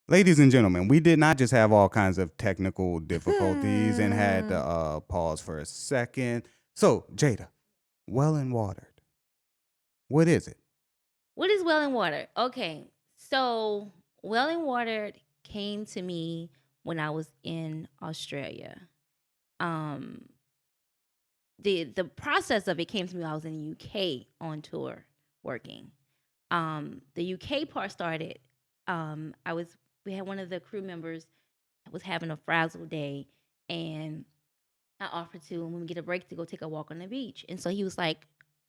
Ladies and gentlemen, we did not just have all kinds of technical difficulties and had to pause for a second. So, Jada, well and watered. What is it? What is well and watered? Okay, so well and watered came to me when I was in Australia. Um, the process of it came to me when I was in the UK on tour working. The UK part started. I was we had one of the crew members was having a frazzle day, and I offered to when we get a break to go take a walk on the beach. And so he was like,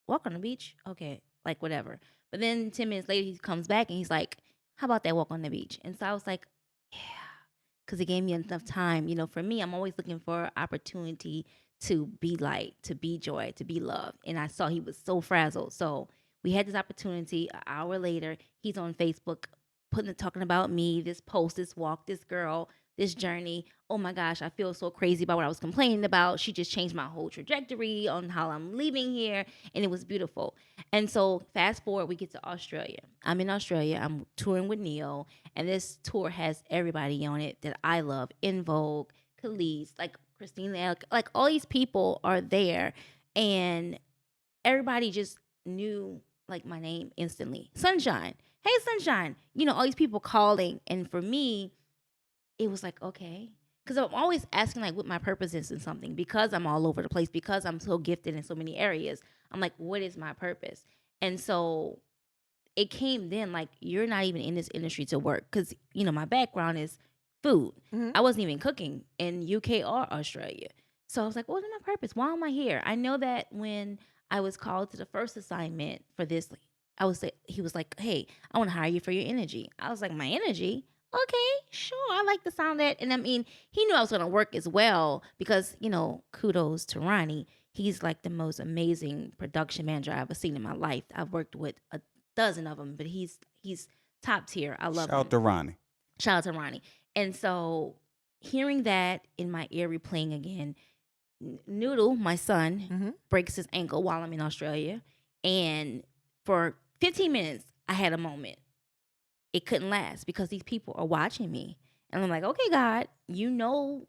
"Walk on the beach? Okay, like whatever." But then 10 minutes later, he comes back and he's like, "How about that walk on the beach?" And so I was like, "Yeah," because it gave me enough time. For me, I'm always looking for opportunity to be light, to be joy, to be love. And I saw he was so frazzled. So we had this opportunity. An hour later, he's on Facebook talking about me, this post, this walk, this girl, this journey. Oh my gosh, I feel so crazy about what I was complaining about. She just changed my whole trajectory on how I'm leaving here, and it was beautiful. And so, fast forward, we get to Australia. I'm in Australia. I'm touring with Neo, and this tour has everybody on it that I love. In Vogue, Khalees, like Christina, like all these people are there, and everybody just knew like my name instantly. Sunshine, hey Sunshine. All these people calling, and for me, it was like, okay. Because I'm always asking like what my purpose is in something, because I'm all over the place, because I'm so gifted in so many areas. I'm like, what is my purpose? And so it came then, like, you're not even in this industry to work, because my background is food. Mhm. I wasn't even cooking in UK or Australia. So I was like, what is my purpose? Why am I here? I know that when I was called to the first assignment for this, like, he was like, hey, I want to hire you for your energy. I was like, my energy? Okay, sure. I like the sound of that. And I mean, he knew I was going to work as well, because, kudos to Ronnie. He's like the most amazing production manager I've ever seen in my life. I've worked with a dozen of them, but he's top tier. I love Shout him. to Ronnie. Shout out to Ronnie. And so hearing that in my ear replaying again, Noodle, my son, Mhm. breaks his ankle while I'm in Australia, and for 15 minutes I had a moment. It couldn't last because these people are watching me, and I'm like, okay, God, you know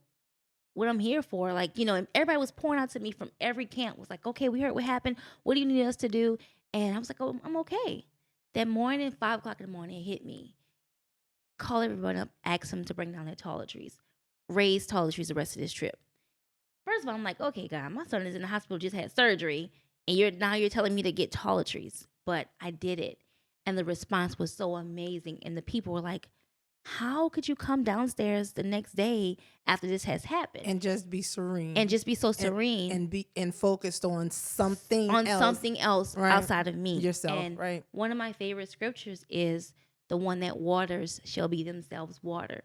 what I'm here for. Like, and everybody was pouring out to me from every camp. Was like, okay, we heard what happened. What do you need us to do? And I was like, oh, I'm okay. That morning, 5 o'clock in the morning, it hit me. Call everyone up, ask them to bring down their toiletries, raise toiletries the rest of this trip. First of all, I'm like, okay, God, my son is in the hospital, just had surgery, and you're telling me to get toiletries. But I did it. And the response was so amazing. And the people were like, how could you come downstairs the next day after this has happened And just be serene. and just be so and, serene and be focused on something on else. something else Right. outside of me? Yourself, And right. one of my favorite scriptures is, the one that waters shall be themselves watered.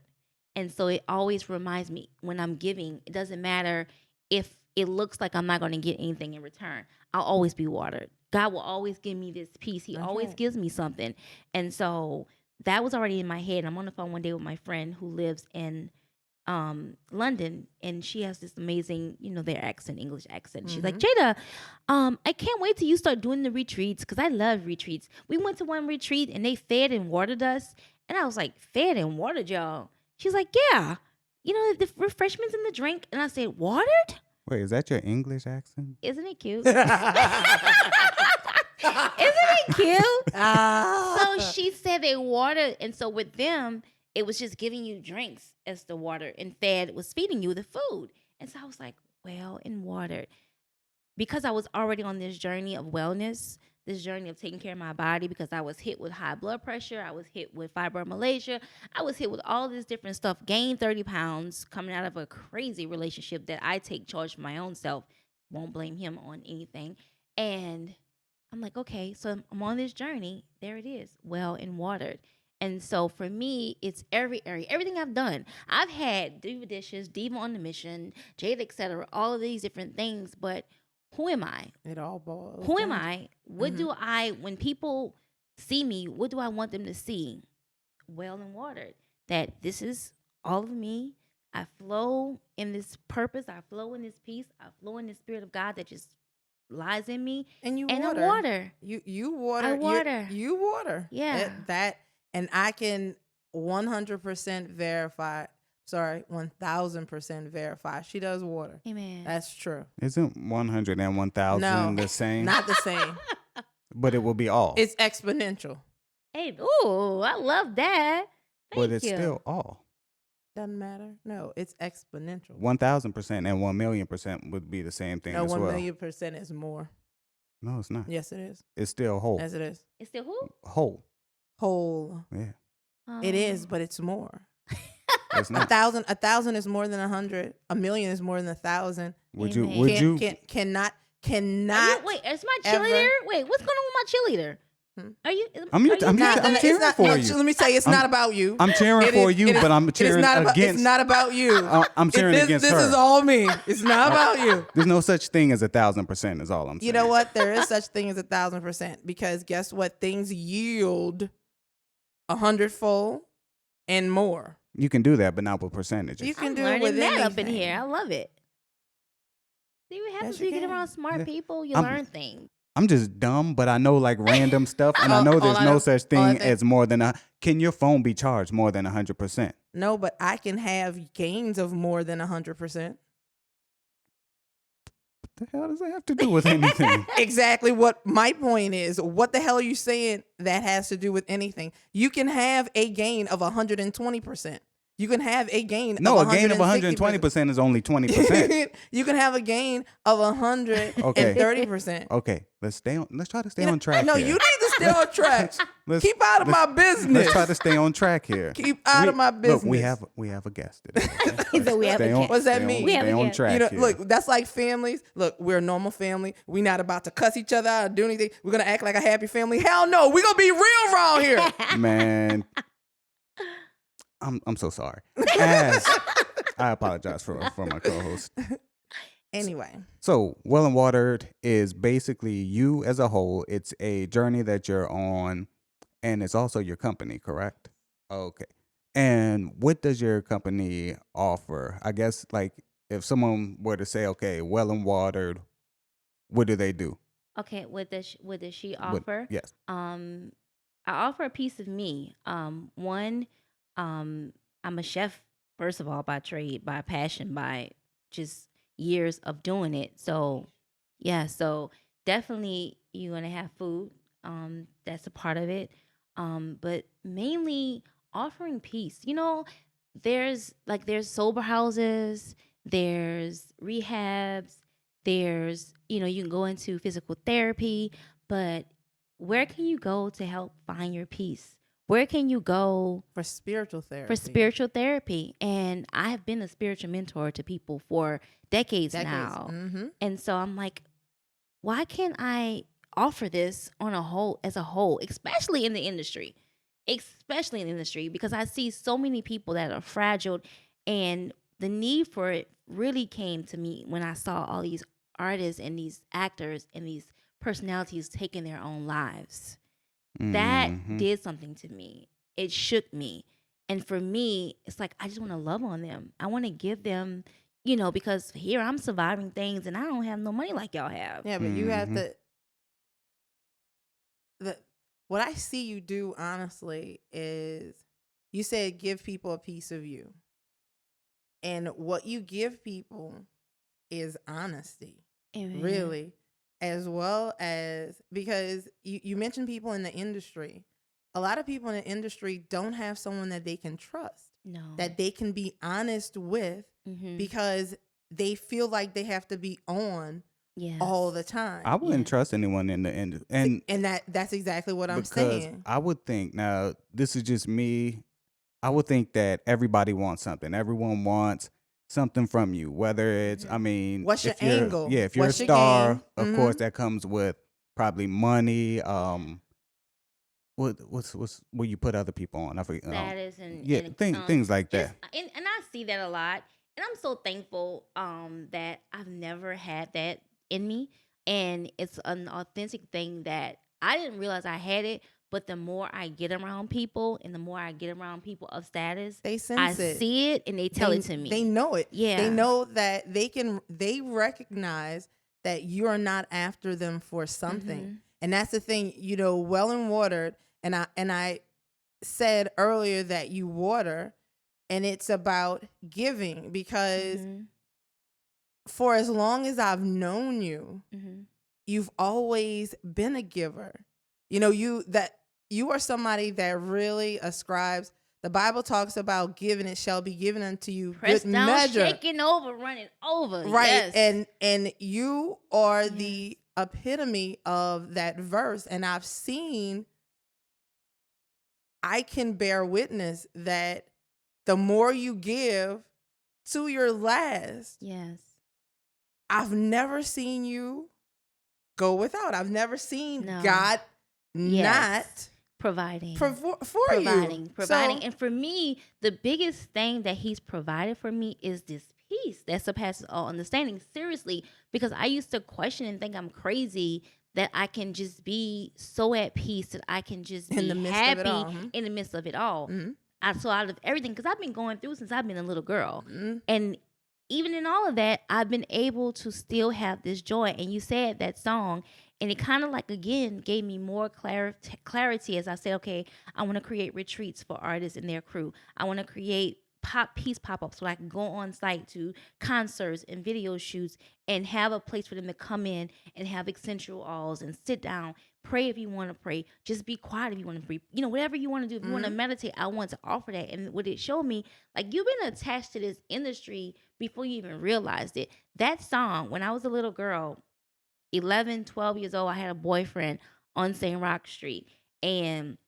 And so it always reminds me, when I'm giving, it doesn't matter if it looks like I'm not going to get anything in return. I'll always be watered. God will always give me this peace. He That's always right. gives me something. And so that was already in my head. I'm on the phone one day with my friend who lives in London, and she has this amazing, their accent, English accent. She's like, Jada, I can't wait till you start doing the retreats, because I love retreats. We went to one retreat and they fed and watered us, and I was like, fed and watered y'all? She's like, yeah, the refreshments in the drink. And I said, watered? Wait, is that your English accent? Isn't it cute? Isn't it cute? So she said they watered, and so with them, it was just giving you drinks as the water, and fed was feeding you the food. And so I was like, well, and watered. Because I was already on this journey of wellness, this journey of taking care of my body, because I was hit with high blood pressure, I was hit with fibromyalgia, I was hit with all this different stuff, gained 30 pounds coming out of a crazy relationship that I take charge of my own self, won't blame him on anything. And I'm like, okay, so I'm on this journey. There it is, well and watered. And so for me, it's every area, everything I've done. I've had Diva Dishes, Diva on the Mission, Jade, etc., all of these different things. But who am I? It all boils. Who am down. I? What do I, when people see me, what do I want them to see? Well and watered. That this is all of me. I flow in this purpose. I flow in this peace. I flow in the spirit of God that just lies in me. And you And water. I water. You water. I water. You water. Yeah. That and I can 100% verified. Sorry, 1,000% verified. She does water. Amen. That's true. Isn't 100 and 1,000 No, the same? Not the same. But it will be all. It's exponential. Hey, ooh, I love that. Thank but it's you. still all. Doesn't matter. No, it's exponential. 1,000% and 1,000,000% would be the same thing No, as 1,000,000% is more. No, it's not. Yes, it is. It's still whole. Yes, it is. It's still who? Whole. Whole. Yeah. It is, but it's more. It's not. 1,000 is more than 100. 1,000,000 is more than 1,000. Would Amen. you? Would you? Cannot. Wait, is my cheerleader? Wait, what's going on with my cheerleader? Are you? I'm cheering for you. Let me tell you, it's not about you. I'm cheering for you, but I'm cheering against. It's not about you. I'm cheering against her. This is all me. It's not about you. There's no such thing as 1,000%. Is all I'm saying. You know what? There is such thing as 1,000% because guess what? Things yield 100-fold and more. You can do that, but not with percentages. You can I'm do it learning with that anything. up in here. I love it. See what happens Yes, when you you get can. around smart Yeah. people? You I'm- learn things. I'm just dumb, but I know like random stuff, and I know All there's I no know- such all I thing think- as more than a. Can your phone be charged more than 100%? No, but I can have gains of more than 100%. What the hell does that have to do with anything? Exactly what my point is. What the hell are you saying that has to do with anything? You can have a gain of 120%. You can have a gain No, of a gain of 120% is only 20%. You can have a gain of 130%. Okay, let's try to stay on track. No, here. you need to stay on track. Let's- Keep out of my business. Let's try to stay on track here. Keep out of my business. Look, we have a guest today. He said we have a Stay on- guest. What's that stay mean? on- We have a Stay on guest. track. You know, here. look, that's like families. Look, we're a normal family. We're not about to cuss each other out or do anything. We're gonna act like a happy family. Hell no, we're gonna be real around here. Man, I'm so sorry. As I apologize for my co-host. Anyway, So, Well and Watered is basically you as a whole. It's a journey that you're on, and it's also your company, correct? Okay. And what does your company offer? I guess, like, if someone were to say, okay, Well and Watered, what do they do? Okay, what does she What- offer? yes. I offer a piece of me. One, I'm a chef, first of all, by trade, by passion, by just years of doing it. So, yeah, so definitely you're going to have food. That's a part of it. But mainly offering peace. You know, there's sober houses, there's rehabs, there's, you can go into physical therapy, but where can you go to help find your peace? Where can you go for spiritual therapy. for spiritual therapy? And I have been a spiritual mentor to people for decades. Now. Mm-hmm. And so I'm like, why can't I offer this as a whole, especially in the industry? Because I see so many people that are fragile, and the need for it really came to me when I saw all these artists and these actors and these personalities taking their own lives. That Mhm. did something to me. It shook me. And for me, it's like, I just want to love on them. I want to give them, because here I'm surviving things and I don't have no money like y'all have. Yeah, but you have Mhm. to. What I see you do, honestly, is you said give people a piece of you. And what you give people is honesty, Amen. really, as well as because you mentioned people in the industry. A lot of people in the industry don't have someone that they can trust, No. that they can be honest with Mhm. because they feel like they have to be on Yes. all the time. I wouldn't Yeah. trust anyone in the industry. And that's exactly what I'm because saying. I would think, now, this is just me, I would think that everybody wants something. Everyone wants something from you, whether it's, I mean, What's your if you're- angle? Yeah, if you're What's a your star, game? of course, Mhm. that comes with probably money. What's where you put other people on? I forget. Status and yeah, things like just- that. and I see that a lot, and I'm so thankful that I've never had that in me, and it's an authentic thing that I didn't realize I had it. But the more I get around people, and the more I get around people of status, They I sense it. see it and they tell it to me. They know it. Yeah. They know that they recognize that you're not after them for something. Mhm. And that's the thing, Well and Watered, and I said earlier that you water, and it's about giving, because Mhm. for as long as I've known you, Mhm. you've always been a giver. You are somebody that really ascribes. The Bible talks about giving, it shall be given unto you, good Pressed down, measure. shaking over, running over. Right. Yes. And you are Yes. the epitome of that verse. And I can bear witness that the more you give to your last, Yes. I've never seen you go without. I've never seen No. God Yes. not Providing. for providing. you. Providing. So, And for me, the biggest thing that he's provided for me is this peace that surpasses all understanding. Seriously, because I used to question and think I'm crazy that I can just be so at peace, that I can just in be the midst of it happy all. in the midst of it all. Mhm. So out of everything, because I've been going through since I've been a little girl. Mhm. And even in all of that, I've been able to still have this joy. And you said that song, and it kind of like, again, gave me more clarity as I said, okay, I want to create retreats for artists and their crew. I want to create peace pop-ups so I can go on site to concerts and video shoots and have a place for them to come in and have essential alls and sit down, pray if you want to pray, just be quiet if you want to pray, whatever you want to do. If you want to meditate, I want to offer that. And what it showed me, like, you've been attached to this industry before you even realized it. That song, when I was a little girl, 11, 12 years old, I had a boyfriend on St. Rock Street. And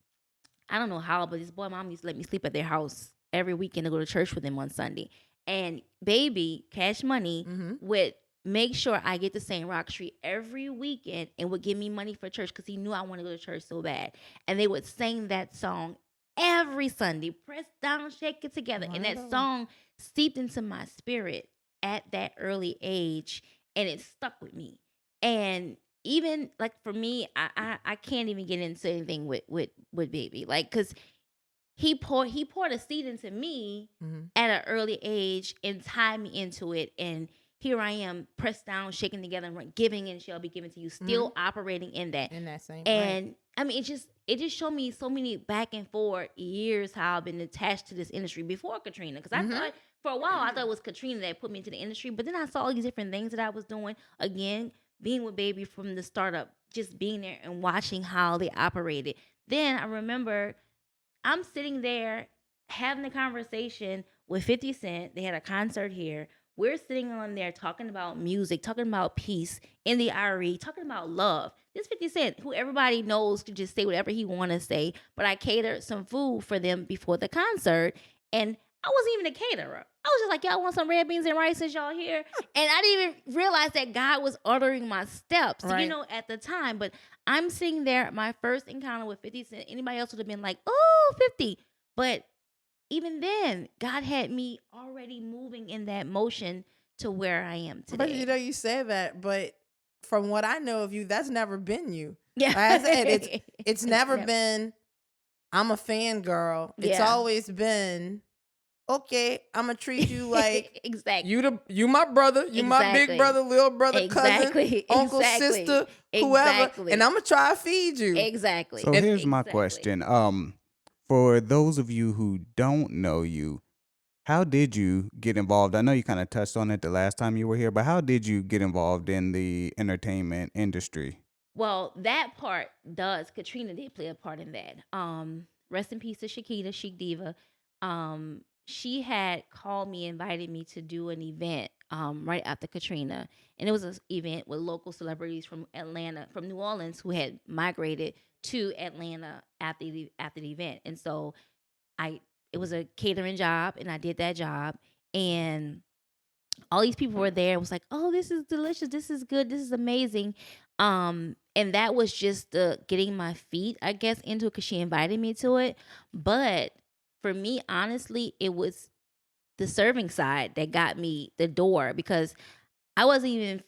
I don't know how, but this boy mom used to let me sleep at their house every weekend to go to church with them on Sunday. And baby, Cash Money would make sure I get to St. Rock Street every weekend and would give me money for church because he knew I wanted to go to church so bad. And they would sing that song every Sunday, press down, shake it together. And that song seeped into my spirit at that early age, and it stuck with me. And even like for me, I can't even get into anything with baby, like, because he poured a seed into me at an early age and tied me into it, and here I am, pressed down, shaken together, and giving, and shall be given to you, still operating in that. In that same And I mean, it just showed me so many back and forth years how I've been attached to this industry before Katrina, because I thought for a while I thought it was Katrina that put me into the industry, but then I saw all these different things that I was doing, again, being with baby from the startup, just being there and watching how they operated. Then I remember I'm sitting there having a conversation with 50 Cent. They had a concert here. We're sitting on there talking about music, talking about peace in the IRE, talking about love. This 50 Cent, who everybody knows can just say whatever he want to say, but I catered some food for them before the concert, and I wasn't even a caterer. I was just like, y'all want some red beans and rice since y'all here? And I didn't even realize that God was ordering my steps, at the time. But I'm sitting there, my first encounter with 50 Cent. Anybody else would have been like, oh, 50. But even then, God had me already moving in that motion to where I am today. But you say that, but from what I know of you, that's never been you. Yeah. Like I said, it's never been, I'm a fangirl. It's always been, okay, I'm gonna treat you like exactly. you my brother, you my big brother, little brother, cousin, uncle, sister, whoever, and I'm gonna try to feed you. Exactly. So here's my question. For those of you who don't know you, how did you get involved? I know you kind of touched on it the last time you were here, but how did you get involved in the entertainment industry? Well, that part does. Katrina did play a part in that. Rest in peace to Shakita, Chic Diva. She had called me, invited me to do an event right after Katrina, and it was an event with local celebrities from Atlanta, from New Orleans, who had migrated to Atlanta after the event, and so it was a catering job, and I did that job, and all these people were there. It was like, oh, this is delicious, this is good, this is amazing. And that was just the getting my feet, I guess, into it, because she invited me to it. But for me, honestly, it was the serving side that got me the door, because I wasn't even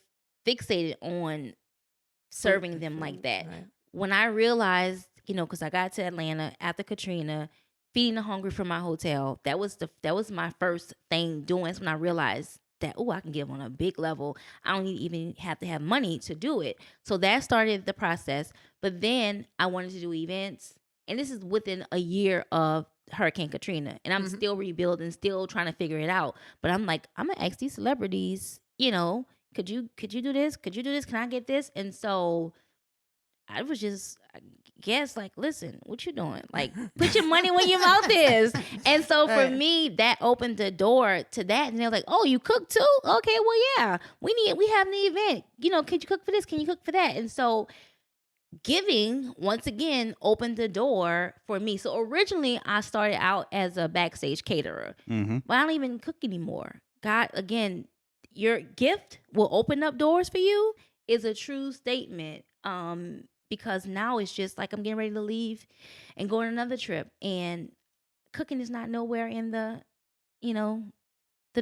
fixated on serving them like that. Right. When I realized, because I got to Atlanta after Katrina, feeding the hungry from my hotel, that was my first thing doing. That's when I realized that, I can give on a big level. I don't even have to have money to do it. So that started the process. But then I wanted to do events, and this is within a year of Hurricane Katrina, and I'm still rebuilding, still trying to figure it out. But I'm like, I'm gonna ask these celebrities, could you do this? Could you do this? Can I get this? And so I was just, I guess, like, listen, what you doing? Like, put your money where your mouth is. And so for me, that opened the door to that. And they're like, oh, you cook too? Okay, well, yeah, we have an event. Could you cook for this? Can you cook for that? And so giving, once again, opened the door for me. So originally, I started out as a backstage caterer, but I don't even cook anymore. God, again, your gift will open up doors for you is a true statement. Because now it's just like I'm getting ready to leave and go on another trip, and cooking is not nowhere in the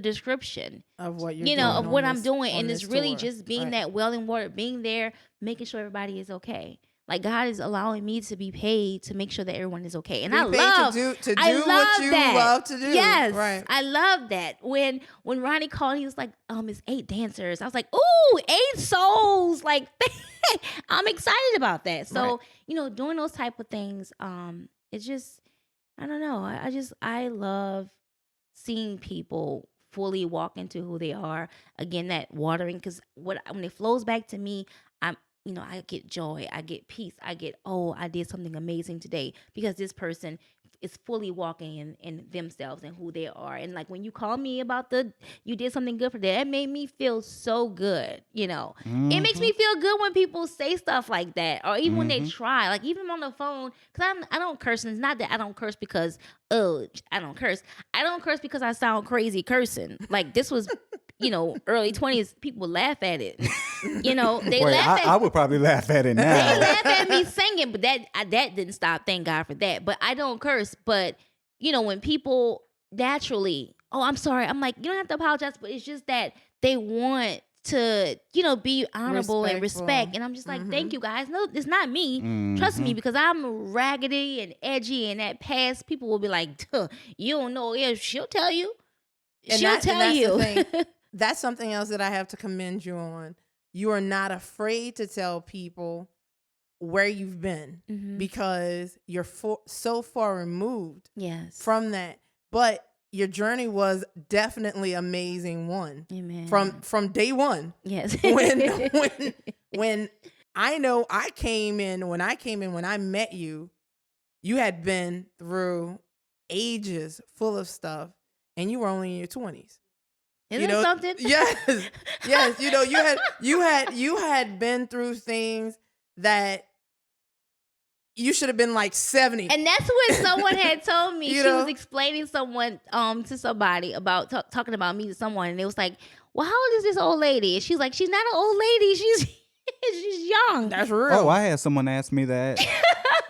description of what you're doing, of what I'm doing. And it's really tour. just being that well in water, being there, making sure everybody is okay. Like, God is allowing me to be paid to make sure that everyone is okay. And I love to do what you that. love to do. Yes. Right. I love that. When Ronnie called, he was like, it's 8 dancers. I was like, ooh, 8 souls. Like, I'm excited about that. So, doing those type of things, it's just, I don't know. I love seeing people fully walk into who they are. Again, that watering, because when it flows back to me, I get joy, I get peace, I get, I did something amazing today because this person is fully walking in themselves and who they are. And like when you call me about you did something good for them, that made me feel so good. It makes me feel good when people say stuff like that, or even when they try, like even on the phone, because I don't curse. And it's not that I don't curse because, I don't curse. I don't curse because I sound crazy cursing. Like this was, early 20s, people would laugh at it. They laugh at I would probably laugh at it now. They laugh at me singing, but that didn't stop. Thank God for that. But I don't curse. But when people naturally, I'm sorry, I'm like, you don't have to apologize. But it's just that they want to, be honorable and respect. And I'm just like, thank you guys. No, it's not me. Trust me, because I'm raggedy and edgy, and that past people will be like, you don't know. Yeah, she'll tell you. She'll tell you. That's something else that I have to commend you on. You are not afraid to tell people where you've been because you're so far removed from that. But your journey was definitely amazing one. Amen. From day one. Yes. when I know when I met you, you had been through ages full of stuff and you were only in your 20s. Isn't that something? Yes. You had been through things that you should have been like 70. And that's what someone had told me. She was explaining to somebody about talking about me to someone, and it was like, well, how old is this old lady? And she's like, she's not an old lady. She's young. That's real. Oh, I had someone ask me that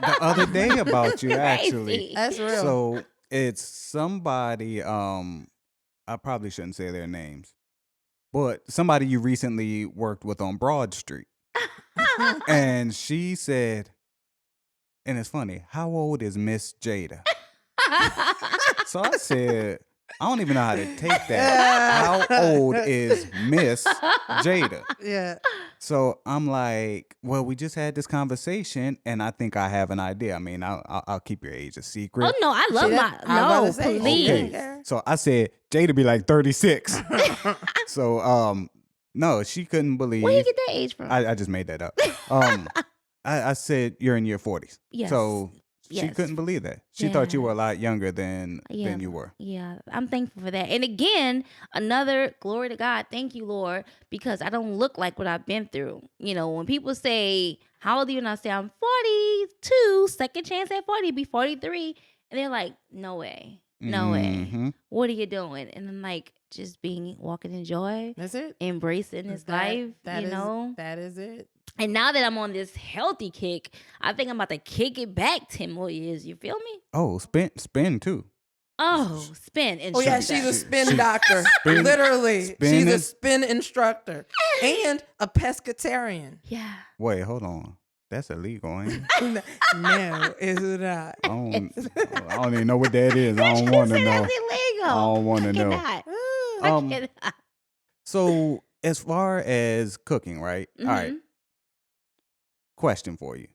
the other day about you, actually. That's real. So it's somebody, I probably shouldn't say their names, but somebody you recently worked with on Broad Street. And she said, and it's funny, how old is Miss Jayda? So I said, I don't even know how to take that. How old is Miss Jayda? Yeah. So I'm like, well, we just had this conversation, and I think I have an idea. I mean, I'll keep your age a secret. Oh, no, I love please. Okay. So I said, Jayda be like 36. So, no, she couldn't believe. Where you get that age from? I just made that up. I said, you're in your 40s. Yes. So she couldn't believe that. She thought you were a lot younger than Yeah. you were. Yeah, I'm thankful for that. And again, another glory to God. Thank you, Lord, because I don't look like what I've been through. When people say, how old are you? And I say, I'm 42, second chance at 40, be 43. And they're like, no way. No way. What are you doing? And I'm like, just walking in joy. That's it. Embracing this life, That is it. And now that I'm on this healthy kick, I think I'm about to kick it back 10 more years. You feel me? Oh, spin too. Oh, spin instructor. Oh, yeah, she's a spin doctor. Literally. She's a spin instructor. And a pescatarian. Yeah. Wait, hold on. That's illegal, ain't it? No, it's not. I don't even know what that is. I don't want to know. That's illegal. I don't want to know. I cannot. So as far as cooking, right? All right. Question for you.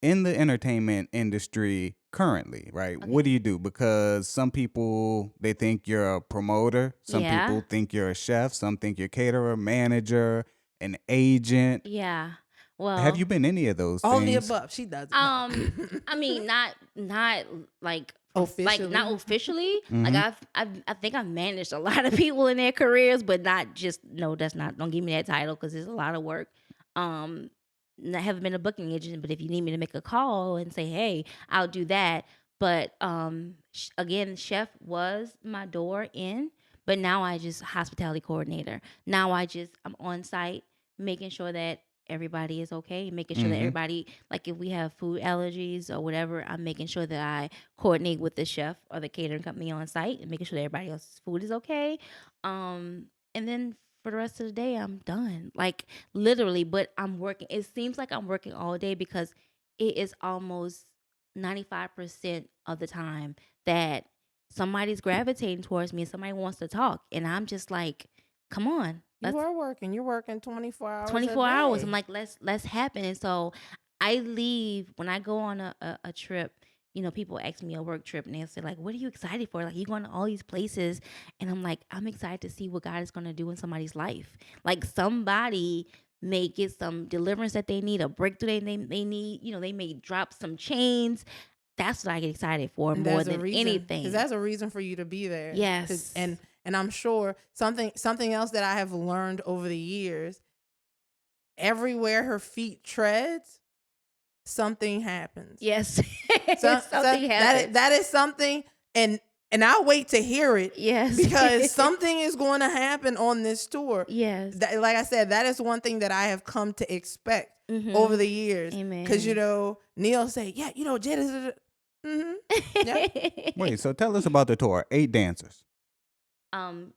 in the entertainment industry currently, right? Okay. What do you do? Because some people, they think you're a promoter. Some Yeah. people think you're a chef. Some think you're a caterer, manager, an agent. Yeah. Have Well, you been any of those All the things? above. She does. I mean, not like Officially. not officially. Mhm. Like I think I've managed a lot of people in their careers, but not just no. That's not. Don't give me that title because it's a lot of work. I haven't been a booking agent, but if you need me to make a call and say, hey, I'll do that. But again, chef was my door in, but now I just hospitality coordinator. Now I'm on site making sure that everybody is okay, making sure that Mhm. everybody, like if we have food allergies or whatever, I'm making sure that I coordinate with the chef or the catering company on site and making sure that everybody else's food is okay. And then for the rest of the day, I'm done. Like literally, but I'm working. It seems like I'm working all day because it is almost 95% of the time that somebody's gravitating towards me and somebody wants to talk. And I'm just like, come on, You are working. You're working 24 hours. 24 hours. I'm day. like, let's happen. And so I leave when I go on a trip. You know, people ask me a work trip and they'll say, like, what are you excited for? Like, you going to all these places. And I'm like, I'm excited to see what God is going to do in somebody's life. Like, somebody may get some deliverance that they need, a breakthrough they need. You know, they may drop some chains. That's what I get excited for And more there's a than reason, anything. because that's a reason for you to be there. Yes. And I'm sure something else that I have learned over the years, everywhere her feet treads, something happens. Yes. Something happens. That is something, and I'll wait to hear it. Yes. Because something is going to happen on this tour. Yes. Like I said, that is one thing that I have come to expect Mhm. over the years. Amen. Because, Neil say, yeah, Jayda. Yeah. Wait, so tell us about the tour. 8 dancers.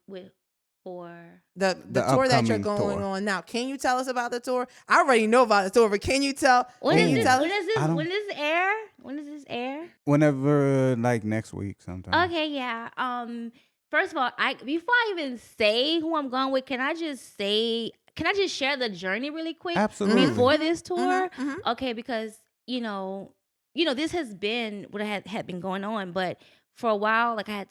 With for The The tour that you're upcoming going tour. on now. Can you tell us about the tour? I already know about the tour, but can you tell? when Can is you this? tell When us? is this? I don't- When does this air? When does this air? Whenever, like next week sometime. Okay, yeah. First of all, before I even say who I'm going with, can I just share the journey really quick Absolutely. before this tour? Mhm. Okay, because this has been what had been going on, but for a while, like I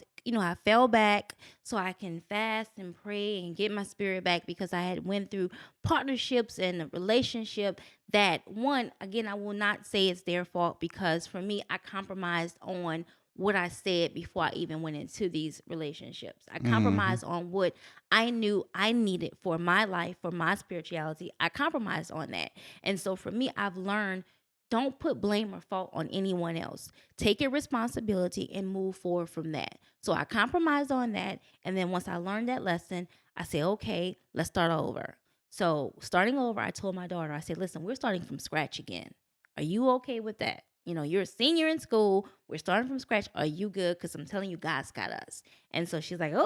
fell back so I can fast and pray and get my spirit back because I had went through partnerships and a relationship that one, again, I will not say it's their fault because for me, I compromised on what I said before I even went into these relationships. I compromised on what I knew I needed for my life, for my spirituality. I compromised on that. And so for me, I've learned don't put blame or fault on anyone else. Take your responsibility and move forward from that. So I compromised on that. And then once I learned that lesson, I said, okay, let's start over. So starting over, I told my daughter, I said, listen, we're starting from scratch again. Are you okay with that? You're a senior in school. We're starting from scratch. Are you good? Because I'm telling you, God's got us. And so she's like, okay,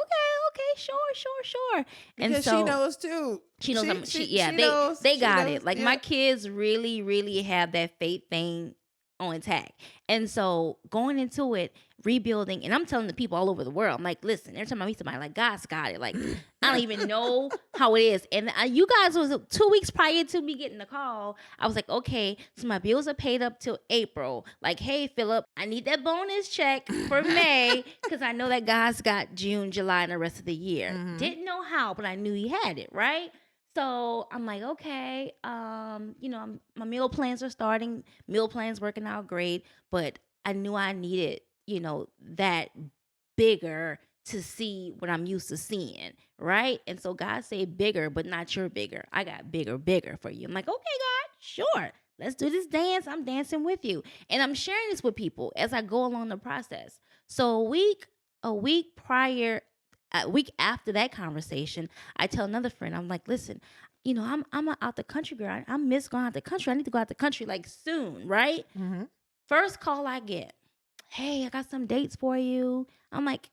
sure. And Because so she knows too. she knows She they she got knows, it. Like yeah. my kids really, really have that faith thing on intact. And so going into it, rebuilding, and I'm telling the people all over the world, I'm like, listen, every time I meet somebody, like, God's got it. Like, I don't even know how it is. And you guys was 2 weeks prior to me getting the call. I was like, okay, so my bills are paid up till April. Like, hey, Philip, I need that bonus check for May because I know that God's got June, July, and the rest of the year. Didn't know how, but I knew he had it, right? So I'm like, okay, my meal plans are starting. Meal plans working out great, but I knew I needed, that bigger to see what I'm used to seeing, right? And so God said bigger, but not your bigger. I got bigger for you. I'm like, okay, God, sure. Let's do this dance. I'm dancing with you. And I'm sharing this with people as I go along the process. So a week prior, a week after that conversation, I tell another friend, I'm like, listen, I'm out the country girl. I miss going out the country. I need to go out the country like soon, right? Mhm. First call I get, hey, I got some dates for you. I'm like,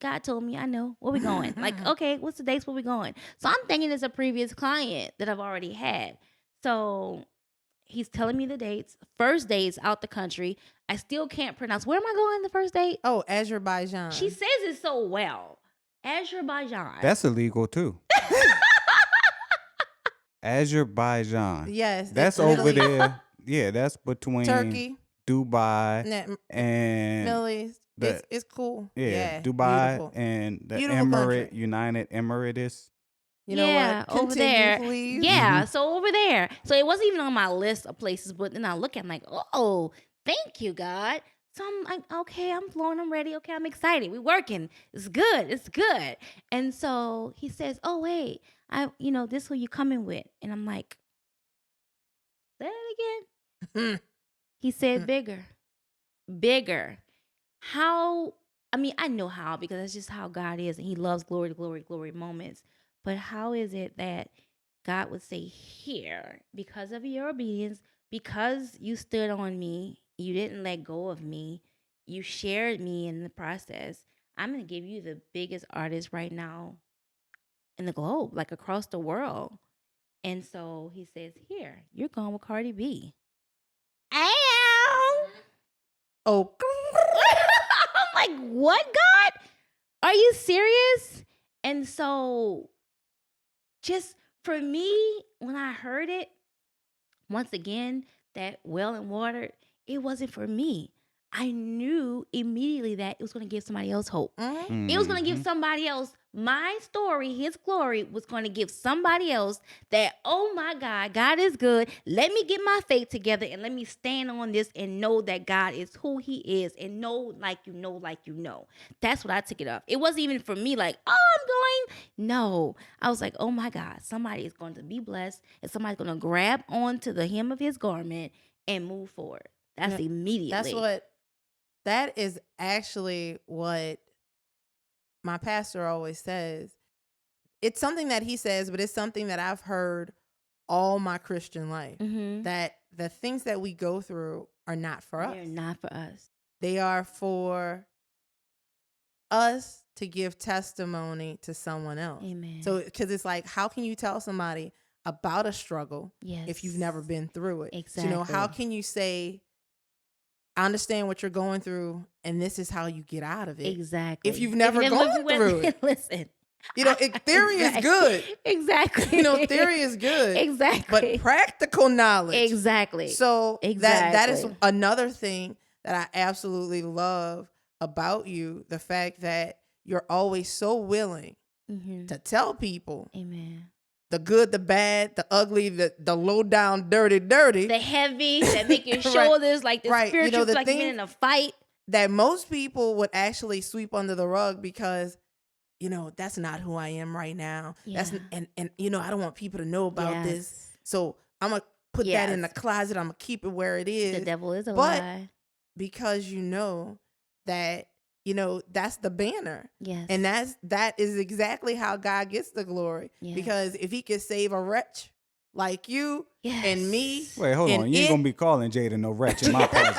God told me, I know. Where we going? Like, okay, what's the dates? Where we going? So I'm thinking it's a previous client that I've already had. So he's telling me the dates. First days out the country. I still can't pronounce. Where am I going the first date? Oh, Azerbaijan. She says it so well. Azerbaijan. That's illegal too. Azerbaijan. Yes. That's Middle over East. there. Yeah, that's between Turkey, Dubai nah, and Middle East. the It's cool. yeah, Yeah, Dubai beautiful. and the Beautiful country. United Emirates. You know Yeah, what? over Continue, there. please. Yeah, so over there. So it wasn't even on my list of places, but then I look at it, I'm like, oh, thank you, God. So I'm like, okay, I'm flowing, I'm ready. Okay, I'm excited. We're working. It's good. It's good. And so he says, oh, wait, this who you coming with. And I'm like, say that again. He said bigger. Bigger. How, I know how because that's just how God is and he loves glory, glory, glory moments. But how is it that God would say here, because of your obedience, because you stood on me, you didn't let go of me, you shared me in the process, I'm going to give you the biggest artist right now in the globe, like across the world. And so he says, here, you're going with Cardi B. Ow! Oh, I'm like, what, God? Are you serious? And so, just for me, when I heard it, once again, that well and water, it wasn't for me. I knew immediately that it was going to give somebody else hope. It was going to give somebody else my story, his glory was going to give somebody else that, oh my God, God is good. Let me get my faith together and let me stand on this and know that God is who he is and know like you know, like you know. That's what I took it up. It wasn't even for me like, oh, I'm going. No, I was like, oh my God, somebody is going to be blessed and somebody's going to grab onto the hem of his garment and move forward. That's immediately. That is actually what my pastor always says. It's something that he says, but it's something that I've heard all my Christian life. That the things that we go through are not for us. They're not for us. They are for us to give testimony to someone else. Amen. So, because it's like, how can you tell somebody about a struggle if you've never been through it? Exactly. So, how can you say, I understand what you're going through, and this is how you get out of it. Exactly. If you've never gone through it. Listen. Theory is good. Exactly. Theory is good. Exactly. But practical knowledge. Exactly. So that is another thing that I absolutely love about you. The fact that you're always so willing to tell people. Amen. The good, the bad, the ugly, the low down, dirty. The heavy that make your shoulders like the spiritual, like you've been in a fight. That most people would actually sweep under the rug because, that's not who I am right now. Yeah. And I don't want people to know about this. So I'm going to put that in the closet. I'm going to keep it where it is. The devil is a lie. Because that, that's the banner. Yes. And that is exactly how God gets the glory. Yes. Because if he could save a wretch like you and me. Wait, hold on. You ain't going to be calling Jayda no wretch in my presence.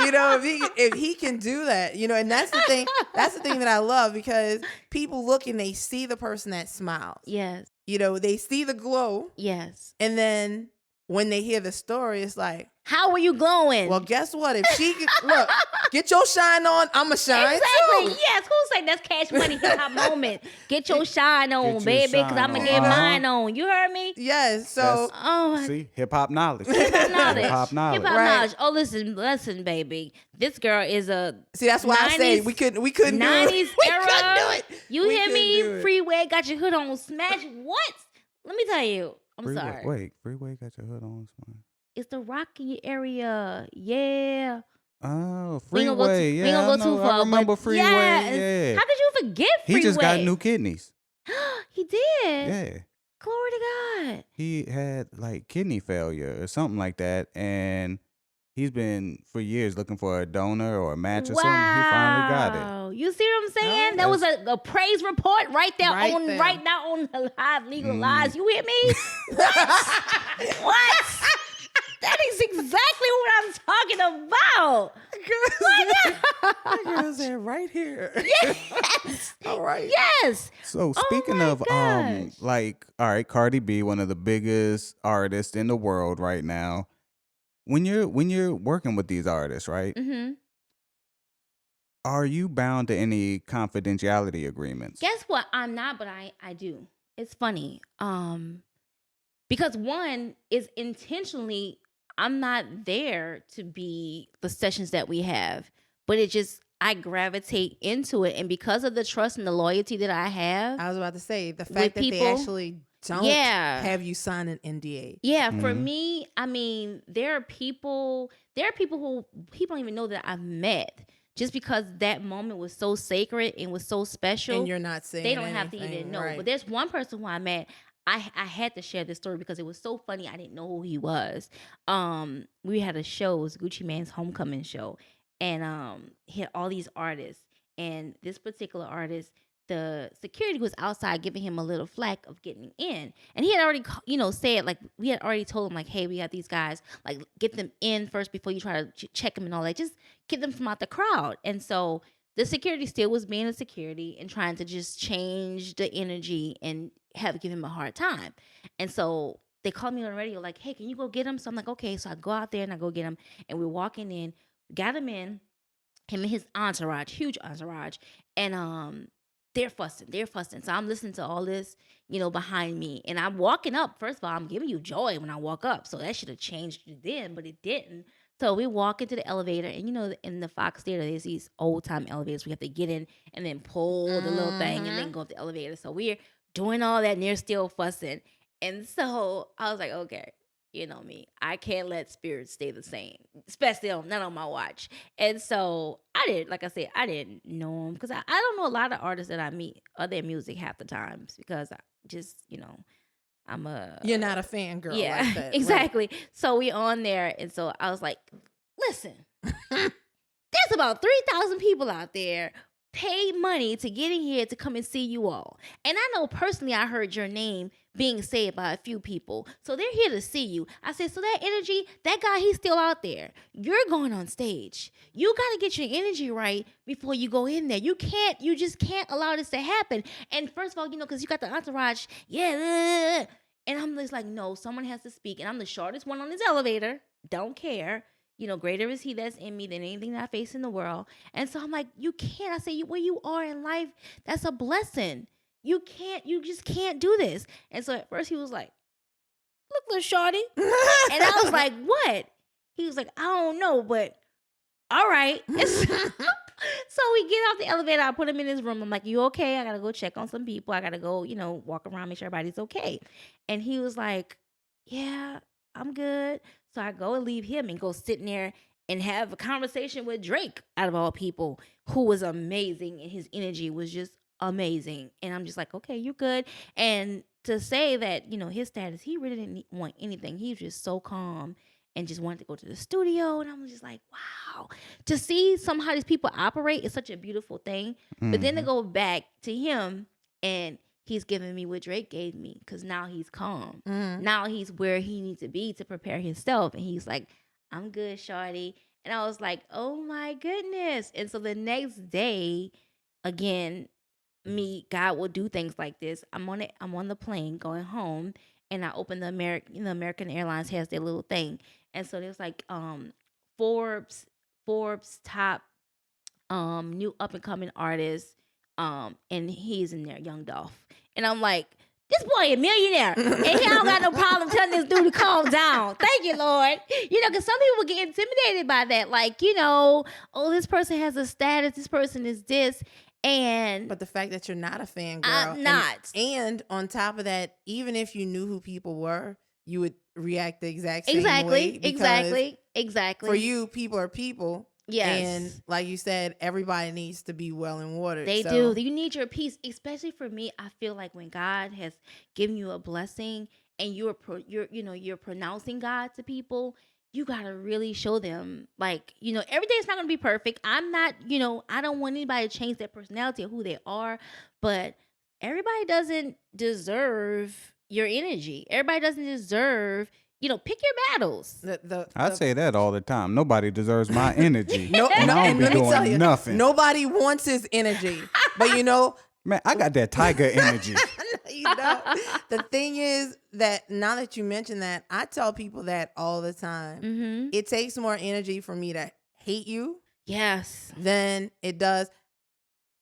If he can do that, and that's the thing that I love, because people look and they see the person that smiles. Yes. They see the glow. Yes. And then when they hear the story, it's like, how are you glowing? Well, guess what? If she look, get your shine on, I'ma shine exactly. too. Yes. Who's like that's cash money hip hop moment? Get your shine on, baby, because I'm gonna get mine on. You heard me? Yes. So see, hip hop knowledge. Hip hop knowledge. Hip hop knowledge. Hip hop knowledge. Oh, listen, baby. This girl is a that's why 90s, I say we couldn't 90s do it. era. We couldn't do it. You hear me? Freeway got your hood on. Smash what? Let me tell you. I'm sorry. Wait, Freeway got your hood on. It's the Rocky area. Yeah. Oh, Freeway. We gonna go too far. I remember Freeway. Yes. Yeah. How could you forget Freeway? He just got new kidneys. He did. Yeah. Glory to God. He had like kidney failure or something like that, and he's been for years looking for a donor or a match or something. He finally got it. You see what I'm saying? That was a praise report right there right now on the live legal lies. You hear me? What? That is exactly what I'm talking about. That girl said right here. Yes. All right. Yes. So speaking of all right, Cardi B, one of the biggest artists in the world right now. When you're working with these artists, right? Mm-hmm. Are you bound to any confidentiality agreements? Guess what? I'm not, but I do. It's funny. Because one is intentionally I'm not there to be the sessions that we have, but it just, I gravitate into it. And because of the trust and the loyalty that I have I was about to say the with fact that they people, actually don't yeah. have you sign an NDA. Yeah, for Mhm. me, I mean, there are people who people don't even know that I've met just because that moment was so sacred and was so And special. you're not saying They don't have to anything, even know. right? But there's one person who I met. I had to share this story because it was so funny. I didn't know who he was. We had a show. It was Gucci Mane's homecoming show, and he had all these artists. And this particular artist, the security was outside giving him a little flack of getting in, and he had already, said, like, we had already told him, like, hey, we have these guys, like, get them in first before you try to check them and all that. Just get them from out the crowd. And so the security still was being a security and trying to just change the energy and give him a hard time. And so they called me on the radio, like, hey, can you go get him? So I'm like, okay. So I go out there and I go get him, and we're walking in, got him in, him and his entourage, huge entourage, and they're fussing. So I'm listening to all this, behind me, and I'm walking up. First of all, I'm giving you joy when I walk up, so that should have changed then, but it didn't. So we walk into the elevator, and in the Fox Theater, there's these old time elevators. We have to get in and then pull the little thing and then go up the elevator. So we're doing all that, and they're still fussing. And so I was like, okay, you know me, I can't let spirits stay the same, especially not on my watch. And so like I said, I didn't know them because I don't know a lot of artists that I meet or their music half the times because I just, I'm You're not a fangirl yeah, like that. exactly. So we on there, and so I was like, listen, there's about 3,000 people out there paid money to get in here to come and see you all. And I know personally I heard your name being said by a few people. So they're here to see you. I said, so that energy, that guy, he's still out there. You're going on stage. You got to get your energy right before you go in there. You just can't allow this to happen. And first of all, because you got the entourage. Yeah. And I'm just like, no, someone has to speak. And I'm the shortest one on this elevator. Don't care. Greater is he that's in me than anything that I face in the world. And so I'm like, you can't. I say, where you are in life, that's a blessing. You just can't do this. And so at first he was like, look, little shorty. And I was like, what? He was like, I don't know, but all right. And so we get off the elevator. I put him in his room. I'm like, you okay? I got to go check on some people. I got to go, walk around, make sure everybody's okay. And he was like, yeah, I'm good. So I go and leave him and go sitting there and have a conversation with Drake, out of all people, who was amazing, and his energy was just amazing. And I'm just like, okay, you're good. And to say that, his status, he really didn't want anything. He was just so calm and just wanted to go to the studio. And I was just like, wow. To see somehow these people operate is such a beautiful thing. But then to go back to him, and he's giving me what Drake gave me, because now he's calm. Now he's where he needs to be to prepare himself. And he's like, I'm good, shawty. And I was like, oh my goodness. And so the next day, again, God will do things like this. I'm on the plane going home, and I open the American Airlines has their little thing. And so there's like Forbes top new up and coming artist, and he's in there, Young Dolph. And I'm like, this boy a millionaire, and he don't got no problem telling this dude to calm down. Thank you, Lord. Because some people get intimidated by that, like, oh, this person has a status, this person is this. But the fact that you're not a fangirl, I'm not. And on top of that, even if you knew who people were, you would react the exact same Exactly, way. exactly. For you, people are people. Yes. And like you said, everybody needs to be well and watered. They do. You need your peace, especially for me. I feel like when God has given you a blessing and you're pronouncing God to people, you got to really show them, like, every day is not going to be perfect. I'm not, I don't want anybody to change their personality or who they are, but everybody doesn't deserve your energy. Everybody doesn't deserve, pick your battles. I say that all the time. Nobody deserves my energy. No, and I don't be let me tell doing you, nothing. Nobody wants his energy. But Man, I got that tiger energy. The thing is that now that you mention that, I tell people that all the time. Mm-hmm. It takes more energy for me to hate you Yes. than it does.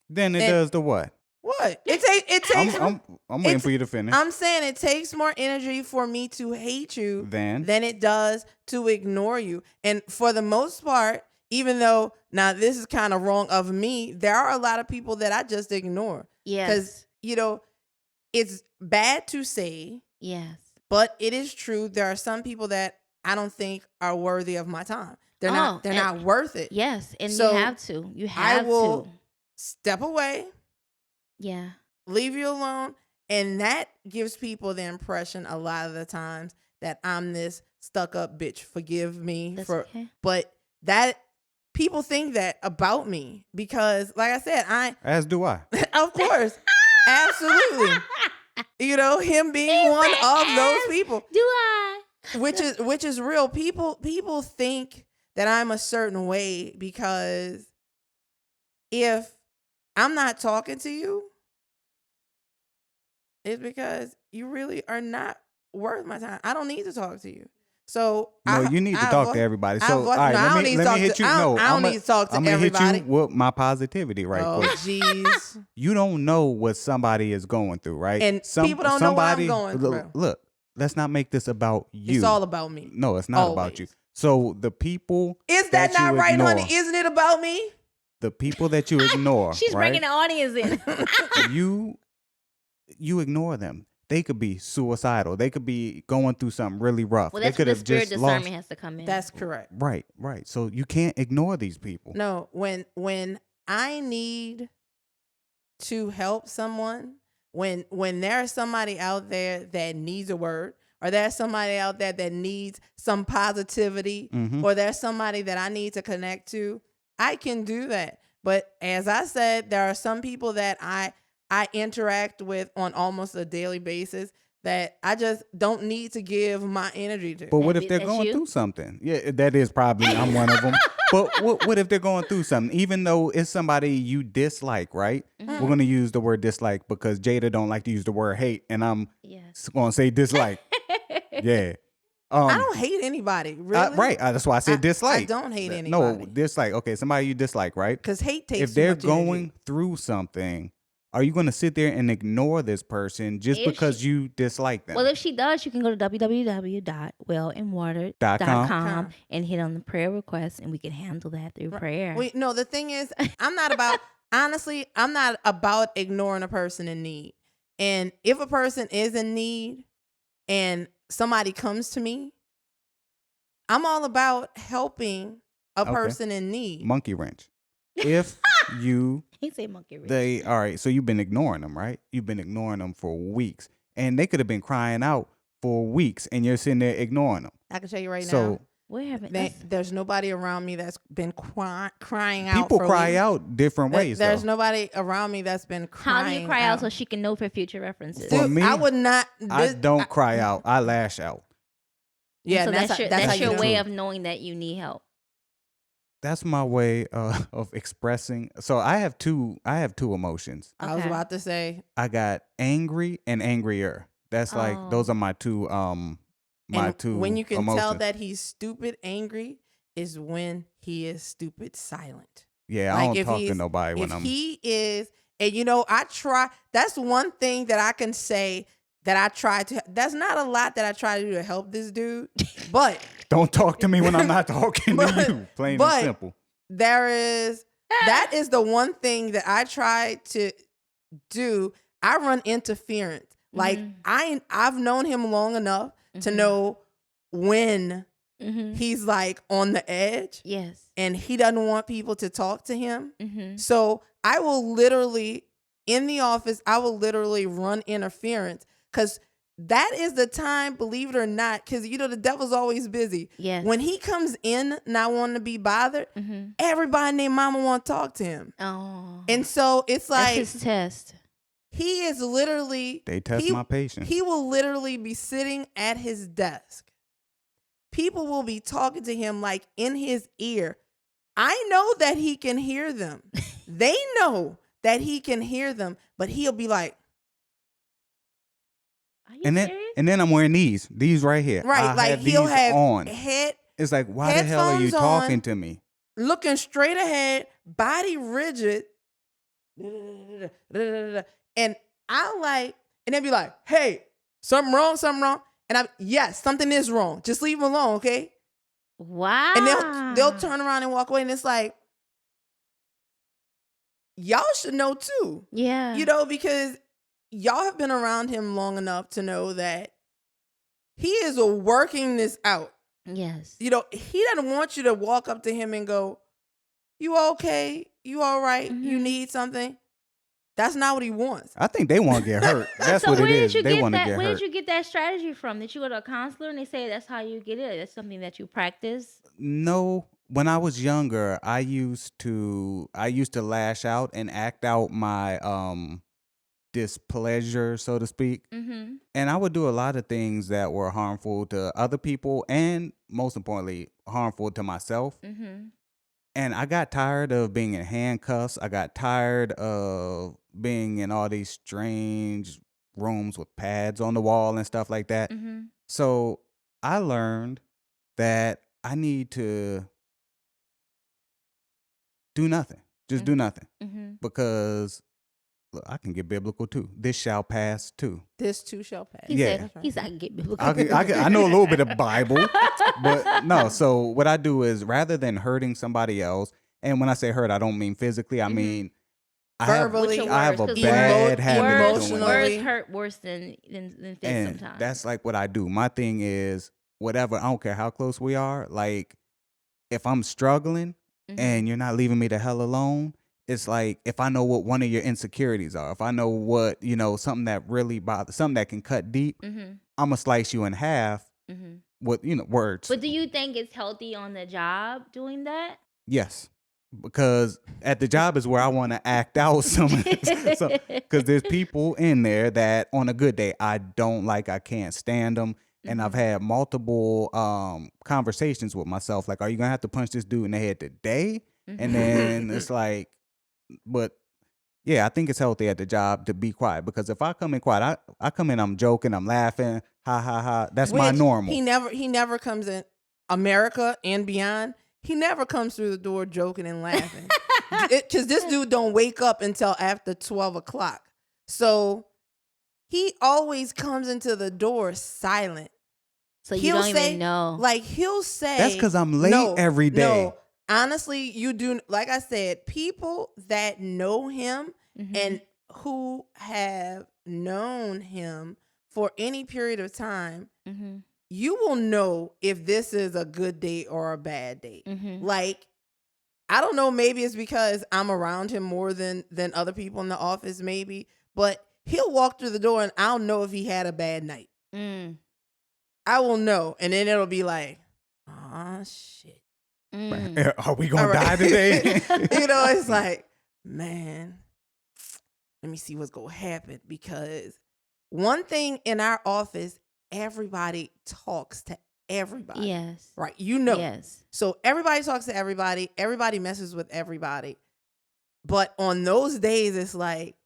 Then it does the what? What? It takes. I'm waiting for you to finish. I'm saying it takes more energy for me to hate you Then than it does to ignore you. And for the most part, even though now this is kind of wrong of me, there are a lot of people that I just ignore. Yes. Because, it's bad to say, Yes. but it is true. There are some people that I don't think are worthy of my time. They're not worth it. Yes. And So you have to. You have I will to. step away, Yeah. leave you alone. And that gives people the impression a lot of the times that I'm this stuck up bitch. Forgive me That's for, okay. but that people think that about me because, like I said, as do I. of course, absolutely. Him being one of those people. Do I? Which is real. People think that I'm a certain way because if I'm not talking to you, it's because you really are not worth my time. I don't need to talk to you. So No, you need to talk to everybody. So, all right, let me hit you. I don't need to talk to I'm gonna everybody. hit you with my positivity right quick. Jeez. You don't know what somebody is going through, right? And people don't know what I'm going through. Look, let's not make this about you. It's all about me. No, it's not about you. So the people is that not you right, ignore, honey? Isn't it about me? The people that you ignore, She's right? bringing the audience in. you ignore them. They could be suicidal. They could be going through something really rough. Well, they that's could where the have spirit just discernment lost. has to come in. That's correct. Right. So you can't ignore these people. No, when I need to help someone, when there's somebody out there that needs a word, or there's somebody out there that needs some positivity, or there's somebody that I need to connect to, I can do that. But as I said, there are some people that I interact with on almost a daily basis that I just don't need to give my energy to. But what if they're going through something? Yeah, that is probably, I'm one of them. But what if they're going through something? Even though it's somebody you dislike, right? We're going to use the word dislike because Jayda don't like to use the word hate. And I'm going to say dislike. Yeah. I don't hate anybody, really. Right. That's why I said dislike. I don't hate anybody. No, dislike. Okay, somebody you dislike, right? Because hate takes if they're too much going energy. through something, are you going to sit there and ignore this person just because you dislike them? Well, if she does, you can go to www.wellandwater.com and hit on the prayer request, and we can handle that through prayer. No, the thing is, I'm not about, honestly, I'm not about ignoring a person in need. And if a person is in need and somebody comes to me, I'm all about helping a person in need. Monkey wrench. If you he said monkey wrench. All right, so you've been ignoring them, right? You've been ignoring them for weeks, and they could have been crying out for weeks, and you're sitting there ignoring them. I can tell you right now. So there's nobody around me that's been crying out. People cry out different ways. There's nobody around me that's been crying. How do you cry out so she can know for future references? For me, I would not. I don't cry out. I lash out. Yeah, so that's your way do. of knowing that you need help. That's my way of expressing. So I have two emotions. I was about to say I got angry and angrier. That's like those are my two two when you can emotions. tell that he's stupid angry is when he is stupid silent. Yeah, like I don't talk to nobody when I'm. If he is, and I try. That's one thing that I can say that I try to. That's not a lot that I try to do to help this dude, but don't talk to me when I'm not talking to you. Plain and simple. That is the one thing that I try to do. I run interference. Like I've known him long enough to know when he's like on the edge. Yes. And he doesn't want people to talk to him. So I will literally, in the office, run interference because that is the time, believe it or not, because the devil's always busy. Yes. When he comes in not wanting to be bothered, everybody named mama want to talk to him. Oh. And so it's like that's his test. He is literally... They test my patience. He will literally be sitting at his desk. People will be talking to him like in his ear. I know that he can hear them. They know that he can hear them, but he'll be like... Are you serious? And then I'm wearing these right here. Right, like he'll have on. Head. It's like, why the hell are you talking to me? Looking straight ahead, body rigid. And I'm like, and they'd be like, hey, something wrong, something wrong. And I'm, yes, something is wrong. Just leave him alone, okay? Wow. And they'll turn around and walk away, and it's like, y'all should know too. Yeah. You know, because y'all have been around him long enough to know that he is working this out. Yes. You know, he doesn't want you to walk up to him and go, you okay? You all right? You need something? That's not what he wants. I think they want to get hurt. That's So what where it did is. you They get want to that? get Where hurt. did you get that strategy from? Did you go to a counselor and they say that's how you get it? That's something that you practice? No, when I was younger, I used to lash out and act out my displeasure, so to speak. Mm-hmm. And I would do a lot of things that were harmful to other people and most importantly, harmful to myself. Mm-hmm. And I got tired of being in handcuffs. I got tired of being in all these strange rooms with pads on the wall and stuff like that. Mm-hmm. So I learned that I need to do nothing. Just do nothing. Mm-hmm. Because look, I can get biblical too. This shall pass too. This too shall pass. He Yeah. said, he said, I can get biblical. I know a little bit of Bible, but no. So what I do is rather than hurting somebody else, and when I say hurt, I don't mean physically. I mean Verbally, With your I have a words, 'cause bad emo- habit of words, doing emotionally. that. words hurt worse than fists And sometimes. that's like what I do. My thing is whatever. I don't care how close we are. Like if I'm struggling Mhm. and you're not leaving me the hell alone, it's like if I know what one of your insecurities are, if I know what, something that really bothers, something that can cut deep, Mm-hmm. I'm gonna slice you in half Mm-hmm. with, words. But do you think it's healthy on the job doing that? Yes. Because at the job is where I want to act out some, because there's people in there that on a good day I don't like, I can't stand them. And I've had multiple conversations with myself, like, are you gonna have to punch this dude in the head today? And then it's like, but yeah, I think it's healthy at the job to be quiet, because if I come in quiet, I come in, I'm joking, I'm laughing, ha ha ha. That's my Which normal. He never comes in America and beyond. He never comes through the door joking and laughing. Because this dude don't wake up until after 12 o'clock. So he always comes into the door silent. So you don't say, even know. Like he'll say, That's because I'm late every day. No, honestly, you do. Like I said, people that know him Mhm. and who have known him for any period of time, Mhm. you will know if this is a good date or a bad date. Mhm. Like, I don't know, maybe it's because I'm around him more than other people in the office, maybe, but he'll walk through the door and I'll know if he had a bad night. Mm. I will know. And then it'll be like, oh shit. Mm. Are we gonna All right. die today? It's like, man, let me see what's gonna happen. Because one thing in our office, everybody talks to everybody. Yes. Right. Yes. So everybody talks to everybody. Everybody messes with everybody. But on those days, it's like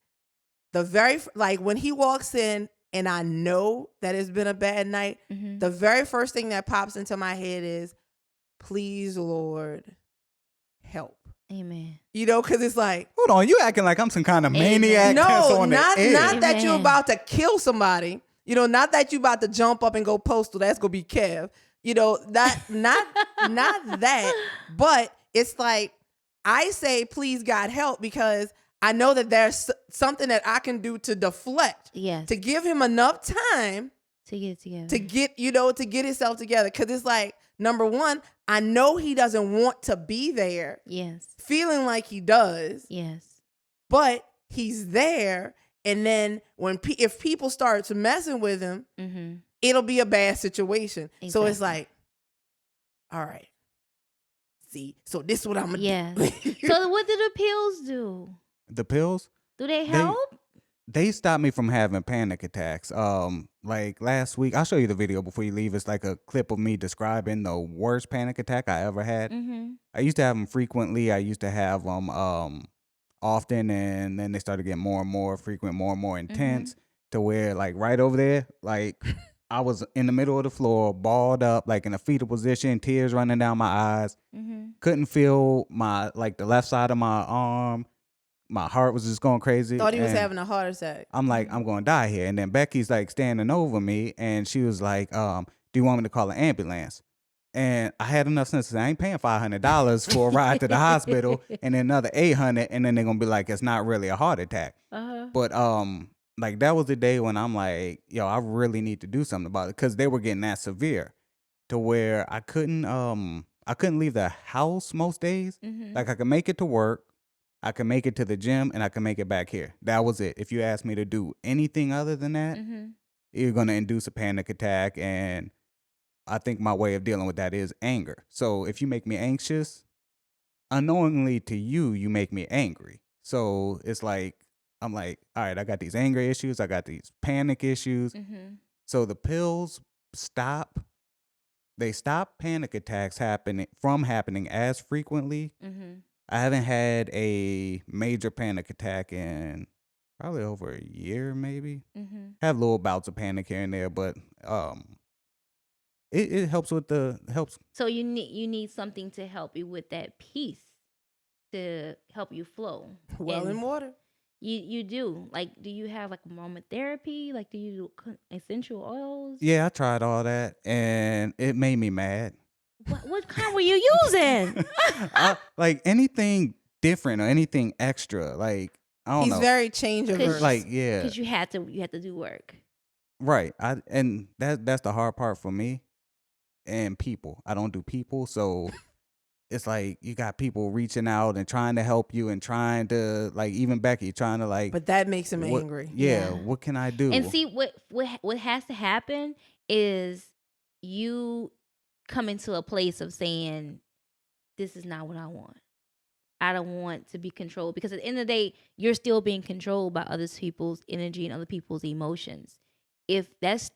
like when he walks in and I know that it's been a bad night, Mhm. the very first thing that pops into my head is, please, Lord, help. Amen. Because it's like, Hold on, you acting like I'm some kind of maniac that's no, on not the edge. that you're Amen. about to kill somebody. Not that you about to jump up and go postal. That's gonna be Kev. Not that. But it's like I say, please God help, because I know that there's something that I can do to deflect, Yes. to give him enough time To get it together. to get himself together. Because it's like, number one, I know he doesn't want to be there, Yes. feeling like he does, Yes. but he's there. And then if people start to messing with him, Mm-hmm. it'll be a bad situation. So it's Exactly. like, all right, see, so this is what I'm gonna Yeah. do. So what do the pills do? The pills, Do they help? they stopped me from having panic attacks. Like last week, I'll show you the video before you leave. It's like a clip of me describing the worst panic attack I ever had. Mm-hmm. I used to have them frequently. I used to have them often, and then they started getting more and more frequent, more and more intense, to where like right over there, like I was in the middle of the floor, balled up, like in a fetal position, tears running down my eyes. Mm-hmm. Couldn't feel the left side of my arm. my heart was just going crazy. Thought he was and having a heart attack. I'm like, I'm going to die here. And then Becky's like standing over me, and she was like, do you want me to call an ambulance? And I had enough sense to say, I ain't paying $500 for a ride to the hospital, and then another $800, and then they're gonna be like, it's not really a heart attack. But like that was the day when I'm like, yo, I really need to do something about it, because they were getting that severe to where I couldn't leave the house most days. Like I could make it to work, I could make it to the gym, and I could make it back here. That was it. If you asked me to do anything other than that, you're gonna induce a panic attack. And I think my way of dealing with that is anger. So if you make me anxious, unknowingly to you, you make me angry. So it's like, I'm like, all right, I got these anger issues, I got these panic issues. So the pills stop panic attacks from happening as frequently. I haven't had a major panic attack in probably over a year, maybe. Have little bouts of panic here and there, but it helps with helps. So you need something to help you with that peace, to help you flow. Well, in And water. you do. Like, do you have like aromatherapy? Like, do you do essential oils? Yeah, I tried all that, and it made me mad. What kind were you using? Like anything different or anything extra. Like I don't He's know. very change averse. Like yeah, Because you had to do work. right. And that's the hard part for me. And people, I don't do people, so it's like you got people reaching out and trying to help you and trying to, like, even Becky trying to, like, But that makes him what, angry. yeah, what can I do? And see, what has to happen is you come into a place of saying, this is not what I want. I don't want to be controlled, because at the end of the day, you're still being controlled by other people's energy and other people's emotions. If that's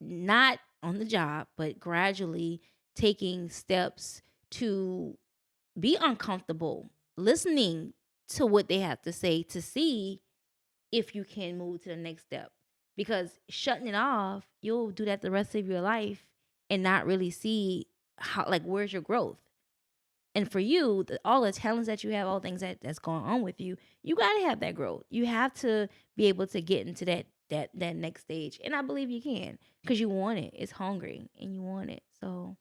not on the job, but gradually taking steps to be uncomfortable, listening to what they have to say to see if you can move to the next step. Because shutting it off, you'll do that the rest of your life and not really see how, like, where's your growth. And for you, all the talents that you have, all the things that's going on with you, you got to have that growth. You have to be able to get into that next stage. And I believe you can, because you want it. It's hungry and you want it. So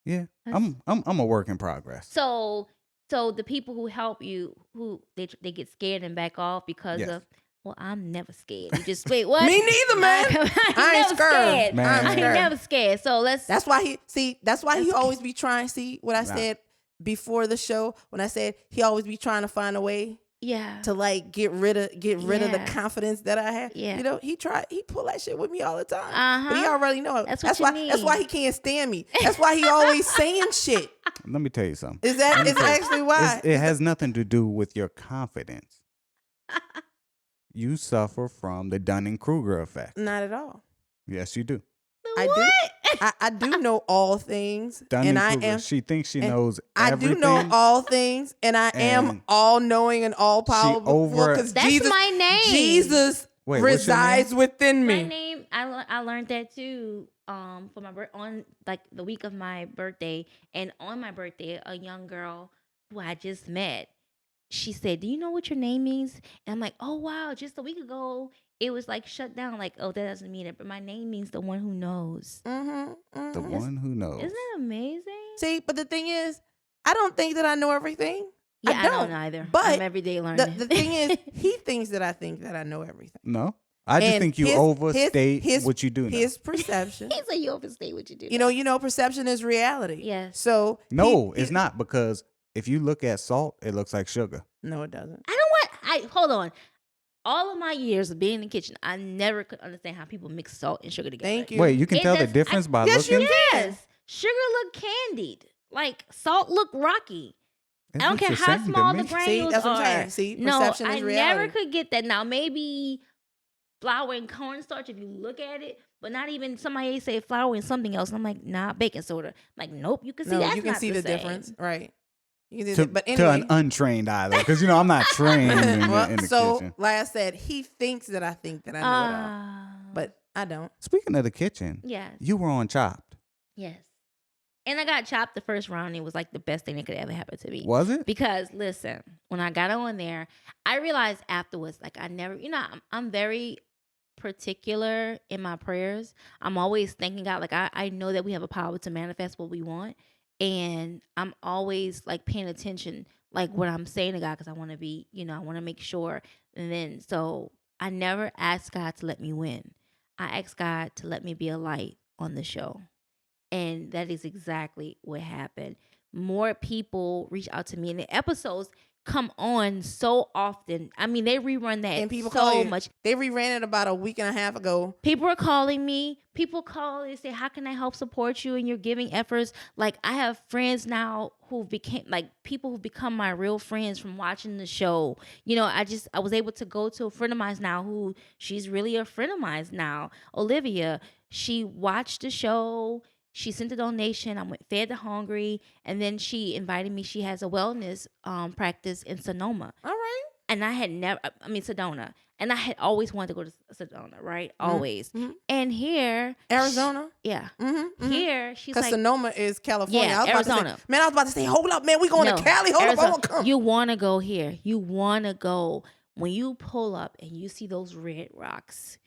yeah, I'm a work in progress. So the people who help you, who they get scared and back off because of, well, I'm never scared. You just wait, what? Me neither, man. I ain't scared. Man. I ain't never scared. So That's why he always be trying. See what I said before the show when I said he always be trying to find a way. Yeah. To like get rid of the confidence that I have. Yeah. You know, he pull that shit with me all the time. But he already know it. That's why that's why he can't stand me. That's why he always saying shit. Let me tell you something. Is actually why. It has nothing to do with your confidence. You suffer from the Dunning-Kruger effect. Not at all. Yes, you do. I do. I do know all things, and I am. She thinks she knows everything. I do know all things, and I am all knowing and all powerful. Because that's my name. Jesus resides within me. My name. I learned that too. For my on like the week of my birthday, and on my birthday, a young girl who I just met, she said, "Do you know what your name means?" And I'm like, "Oh wow!" Just a week ago, it was like shut down. Like, oh, that doesn't mean it. But my name means the one who knows. The one who knows. Isn't that amazing? See, but the thing is, I don't think that I know everything. Yeah, I don't either. But I'm everyday learning. The thing is, he thinks that I think that I know everything. No. I just think you overstate what you do now. His perception. He said you overstate what you do. You know, perception is reality. Yes. So no, it's not, because if you look at salt, it looks like sugar. No, it doesn't. Hold on. All of my years of being in the kitchen, I never could understand how people mix salt and sugar together. Thank you. Wait, you can tell the difference by looking? Yes. Sugar look candied. Like salt look rocky. It I don't looks care the how same to small me. the granules See, that's what I'm are. saying. See, No, perception I is reality. never could get that. Now maybe flour and cornstarch if you look at it, but not even somebody say flour and something else. And I'm like, nah, baking soda. I'm like, nope, you can see that's you can not see the same. difference, right? You can see To, but to anyway, an untrained eye, though, because I'm not trained in the kitchen. like I said, he thinks that I think that I know it all, but I don't. Speaking of the kitchen, Yes. you were on Chopped. Yes. And I got chopped the first round. It was like the best thing that could ever happen to me. Was it? Because listen, when I got on there, I realized afterwards, like I never, I'm very particular in my prayers. I'm always thanking God. Like I know that we have a power to manifest what we want. And I'm always like paying attention, like what I'm saying to God, because I want to be, I want to make sure. And then, so I never asked God to let me win. I asked God to let me be a light on the show. And that is exactly what happened. More people reach out to me, and the episodes come on so often. I mean, they rerun that And people call so you. much. They reran it about a week and a half ago. People are calling me. People call and say, "How can I help support you in your giving efforts?" Like I have friends now who became like people who become my real friends from watching the show. I was able to go to a friend of mine now who she's really a friend of mine now, Olivia. She watched the show. She sent a donation. I went fed the hungry, and then she invited me. She has a wellness practice in Sonoma. All right. And I had never, I mean, Sedona. And I had always wanted to go to Sedona, right? Always. Mm-hmm. And here, Arizona. yeah. Mm-hmm. Mm-hmm. Here, she's Because like, Sonoma is California. Yeah, I was Arizona. About to say, man, I was about to say, hold up, man, we going no, to Cali. Hold Arizona. up, I want to come. You want to go here. You want to go. When you pull up and you see those red rocks,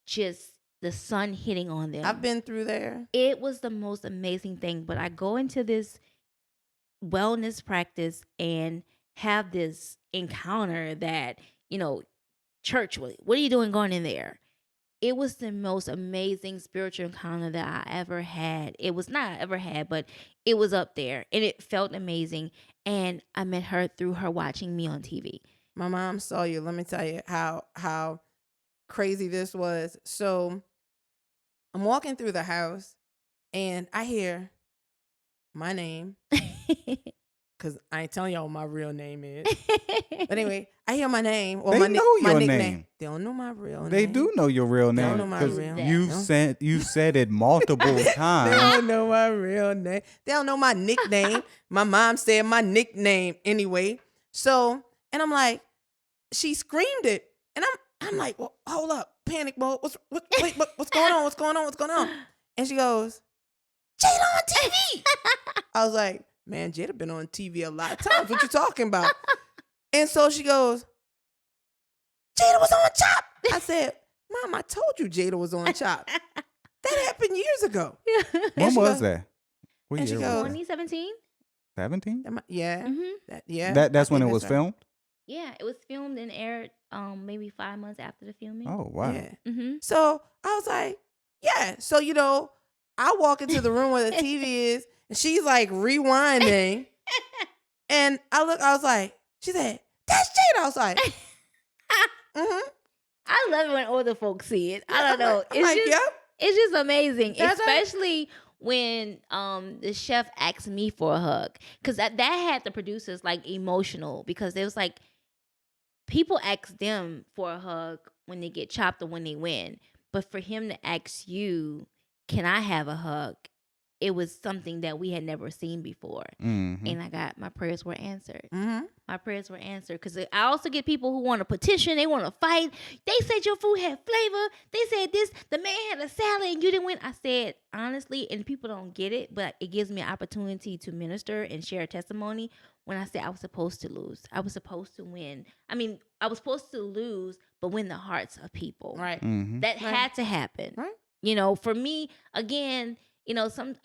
just the sun hitting on them. I've been through there. It was the most amazing thing. But I go into this wellness practice and have this encounter that, church, what are you doing going in there? It was the most amazing spiritual encounter that I ever had. It was not ever had, but it was up there and it felt amazing. And I met her through her watching me on TV. My mom saw you. Let me tell you how crazy this was. So I'm walking through the house and I hear my name. Because I ain't telling y'all what my real name is. But anyway, I hear my name. Or They my know my your nickname. name. They don't know my real name. They do know your real They name. don't know my 'cause real you name. said it multiple They times. don't know my real name. They don't know my nickname. My mom said my nickname anyway. So, and I'm like, she screamed it. And I'm like, well, hold up. Panic mode. What's going on? What's going on? What's going on? And she goes, Jayda on TV. I was like, man, Jayda been on TV a lot of times. What you talking about? And so she goes, Jayda was on Chop. I said, Mom, I told you Jayda was on Chop. That happened years ago. When she was goes- that? What and she year goes- was that? 2017? 17? Yeah. Mm-hmm. That's I when it think was that's right. filmed? Yeah, it was filmed and aired maybe 5 months after the filming. Oh, wow. Yeah. Mm-hmm. So I was like, yeah. So, I walk into the room where the TV is, and she's like rewinding. And I was like, she said, that's Jayda. I was like, mm-hmm. I love it when older folks see it. I don't know. I'm like, yep. It's just amazing, That's right. especially when the chef asked me for a hug, because that had the producers like emotional, because it was like people ask them for a hug when they get chopped or when they win, but for him to ask you, "Can I have a hug?" It was something that we had never seen before, Mm-hmm. and my prayers were answered. Mm-hmm. My prayers were answered, because I also get people who want to petition. They want to fight. They said your food had flavor. They said this. The man had a salad and you didn't win. I said, honestly, and people don't get it, but it gives me an opportunity to minister and share a testimony. When I said I was supposed to lose, I was supposed to win. I mean, I was supposed to lose, but win the hearts of people. Right. Mm-hmm. That Right. had to happen. Right. For me, again,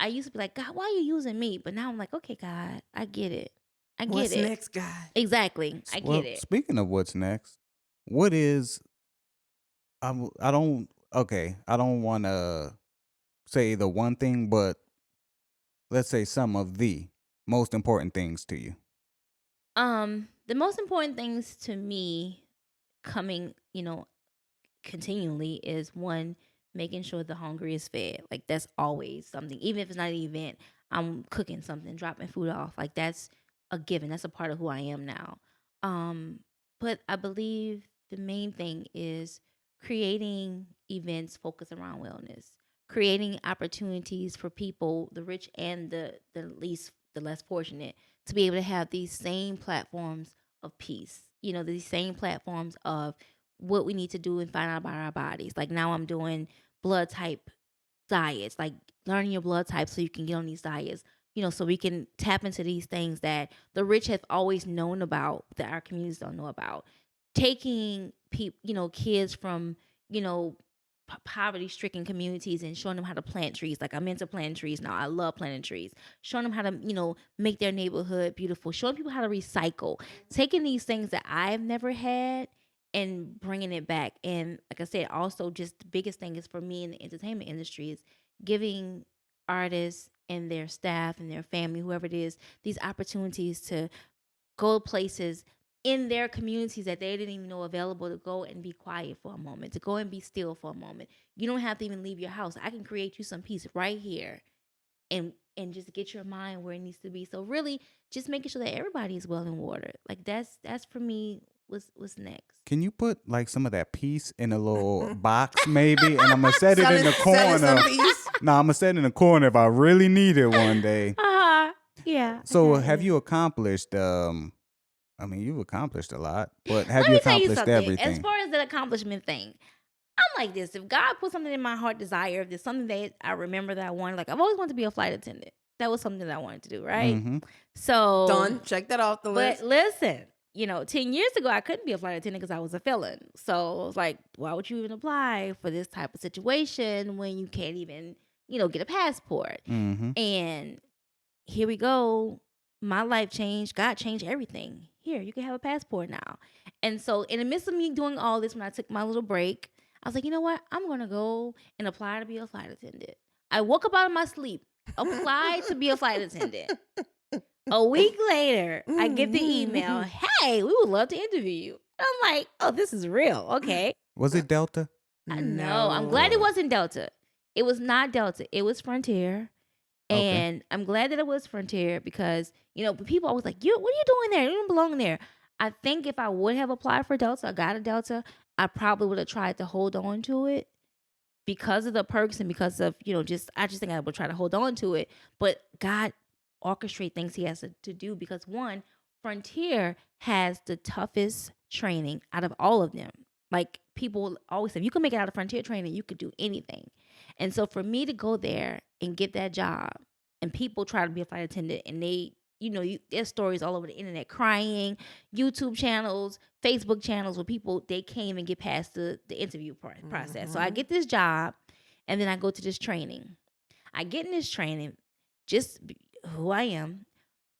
I used to be like, God, why are you using me? But now I'm like, okay, God, I get it. I get What's it. next, guy? Exactly. I Well, get it. speaking of what's next, what is I don't want to say the one thing, but let's say some of the most important things to you. The most important things to me coming, continually is one, making sure the hungry is fed. Like that's always something. Even if it's not an event, I'm cooking something, dropping food off. Like that's a given. That's a part of who I am now. But I believe the main thing is creating events focused around wellness, creating opportunities for people, the rich and the less fortunate, to be able to have these same platforms of peace. These same platforms of what we need to do and find out about our bodies. Like now I'm doing blood type diets, like learning your blood type so you can get on these diets. so we can tap into these things that the rich have always known about that our communities don't know about. Taking kids from, poverty-stricken communities and showing them how to plant trees. Like, I'm into planting trees now. I love planting trees. Showing them how to, make their neighborhood beautiful. Showing people how to recycle. Taking these things that I've never had and bringing it back. And like I said, also just the biggest thing is for me in the entertainment industry is giving artists and their staff and their family, whoever it is, these opportunities to go places in their communities that they didn't even know available, to go and be quiet for a moment, to go and be still for a moment. You don't have to even leave your house. I can create you some peace right here and just get your mind where it needs to be. So really just making sure that everybody is well and watered. Like that's for me what's next. Can you put like some of that peace in a little box maybe? And I'm gonna set it in the Selling some corner. peace. No, I'm gonna set it in the corner if I really need it one day. Yeah. So have you accomplished I mean, you've accomplished a lot, but have Let you me tell you accomplished something. everything? As far as the accomplishment thing, I'm like this. If God put something in my heart desire, if there's something that I remember that I wanted, like I've always wanted to be a flight attendant. That was something that I wanted to do, right? Mm-hmm. So Done. Check that off the list. But listen, 10 years ago, I couldn't be a flight attendant because I was a felon. So I was like, why would you even apply for this type of situation when you can't even, get a passport? Mm-hmm. And here we go. My life changed. God changed everything. Here, you can have a passport now. And so in the midst of me doing all this, when I took my little break, I was like, you know what? I'm going to go and apply to be a flight attendant. I woke up out of my sleep, applied to be a flight attendant. A week later, I get the email, hey, we would love to interview you. I'm like, oh, this is real. Okay. Was it Delta? No, I'm glad it wasn't Delta. It was not Delta. It was Frontier. And okay. I'm glad that it was Frontier because, people always like, what are you doing there? You don't belong there. I think if I would have applied for Delta, I got a Delta, I probably would have tried to hold on to it because of the perks and because of, I just think I would try to hold on to it. But God orchestrate things he has to do because one, Frontier has the toughest training out of all of them. Like people always say, if you can make it out of Frontier training, you could do anything. And so for me to go there and get that job and people try to be a flight attendant and they, there's stories all over the internet crying, YouTube channels, Facebook channels where people, they came and get past the interview process. Mm-hmm. So I get this job and then I go to this training. I get in this training, just who I am.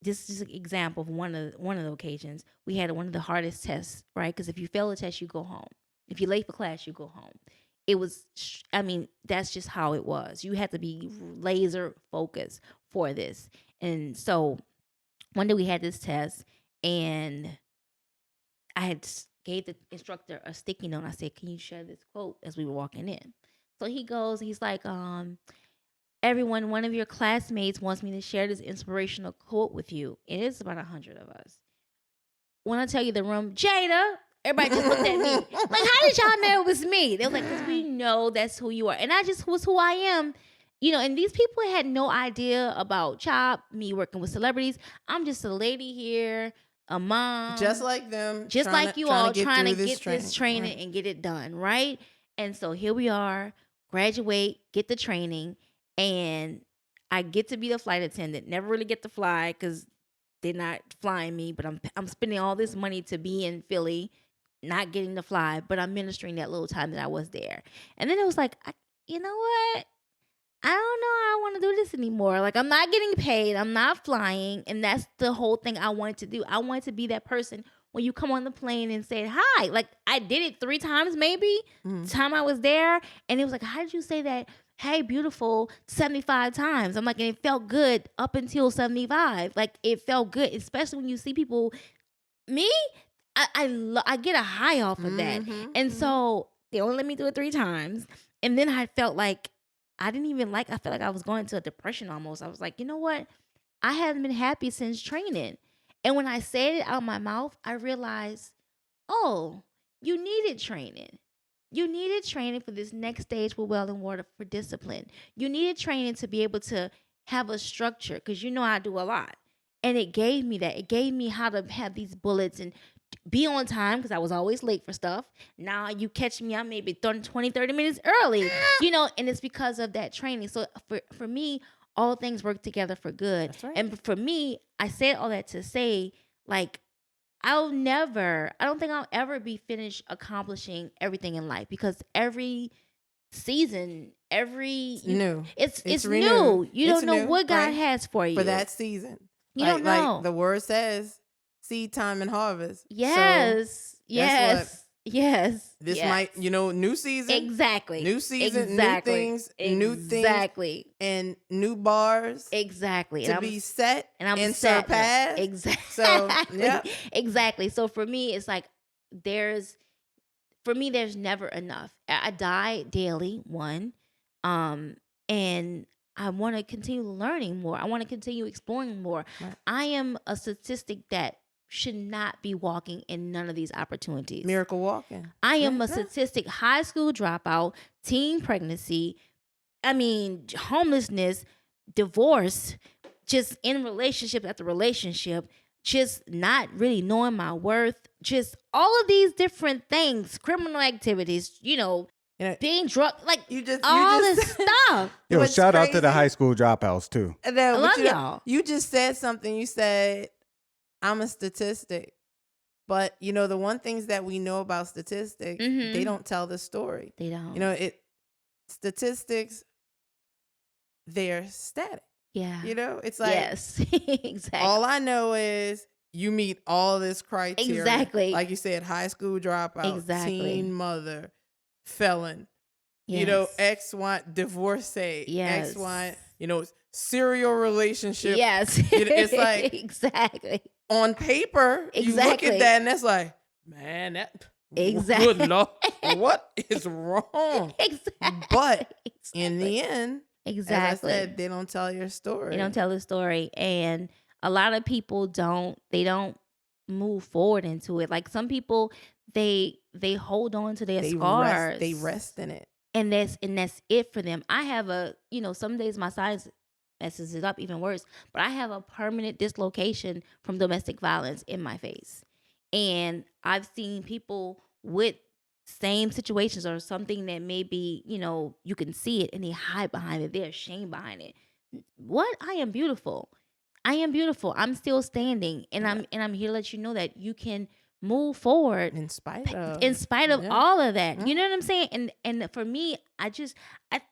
This is an example of one of the occasions. We had one of the hardest tests, right? Because if you fail a test, you go home. If you're late for class, you go home. It was, that's just how it was. You had to be laser focused for this. And so one day we had this test and I had gave the instructor a sticky note. I said, can you share this quote as we were walking in? So he goes, he's like, everyone, one of your classmates wants me to share this inspirational quote with you. And it's about 100 of us. When I tell you the room, Jayda, everybody just looked at me. Like, how did y'all know it was me? They were like, because we know that's who you are. And I just was who I am. And these people had no idea about CHOP, me working with celebrities. I'm just a lady here, a mom. Just like them. Just like you all trying to get this training and get it done, right? And so here we are, graduate, get the training, and I get to be the flight attendant. Never really get to fly because they're not flying me, but I'm spending all this money to be in Philly, not getting to fly, but I'm ministering that little time that I was there. And then it was like, you know what? I don't know how I want to do this anymore. Like, I'm not getting paid. I'm not flying. And that's the whole thing I wanted to do. I wanted to be that person when you come on the plane and say, hi. Like, I did it 3 times maybe, the time I was there. And it was like, how did you say that? Hey, beautiful, 75 times. I'm like, and it felt good up until 75. Like, it felt good, especially when you see people. Me, I get a high off of that. And so they only let me do it 3 times. And then I felt like I felt like I was going into a depression almost. I was like, you know what? I haven't been happy since training. And when I said it out of my mouth, I realized, oh, you needed training. You needed training for this next stage with Well and Water for discipline. You needed training to be able to have a structure because I do a lot. And it gave me that. It gave me how to have these bullets and be on time because I was always late for stuff. Now you catch me, I'm maybe 20, 30 minutes early, and it's because of that training. So for me, all things work together for good. That's right. And for me, I said all that to say, like, I don't think I'll ever be finished accomplishing everything in life, because every season, new. it's renewed. new. You It's don't know new, what God right? has for you. For that season. You don't know. Like the word says, seed time and harvest. Yes. Yes. Yes. This yes. might, new season. Exactly. New season, Exactly. new things, Exactly. and new bars Exactly. to be set and set. surpassed. Exactly. So, yeah. Exactly. So for me, it's like there's never enough. I die daily, one. And I want to continue learning more. I want to continue exploring more. Right. I am a statistic that should not be walking in none of these opportunities. Miracle walking. I am a statistic, high school dropout, teen pregnancy, homelessness, divorce, just in relationship after relationship, just not really knowing my worth, just all of these different things, criminal activities, being drunk, like all this stuff. Yo, shout out to the crazy? high school dropouts too. And then, I love y'all. You just said something. You said, I'm a statistic. But, the one things that we know about statistics, they don't tell the story. They don't. Statistics, they're static. Yeah. It's like, yes, exactly. All I know is you meet all this criteria. Exactly. Like you said, high school dropout, Exactly. teen mother, felon, Yes. ex-Y, divorcee, Yes. ex-Y, serial relationship. Yes. It's like, exactly. on paper, you look Exactly. at that and that's like, man, that Exactly. good Lord, what is wrong? Exactly. But in the end, exactly. as I said, they don't tell your story. They don't tell the story, and a lot of people don't move forward into it. Like some people, they hold on to their scars. They rest in it. And that's it for them. I have some days my size messes it up even worse, but I have a permanent dislocation from domestic violence in my face. And I've seen people with same situations or something that maybe, you can see it and they hide behind it. They're ashamed behind it. What? I am beautiful. I am beautiful. I'm still standing, and I'm here to let you know that you can move forward in spite of all of that. You know what I'm saying? And for me, I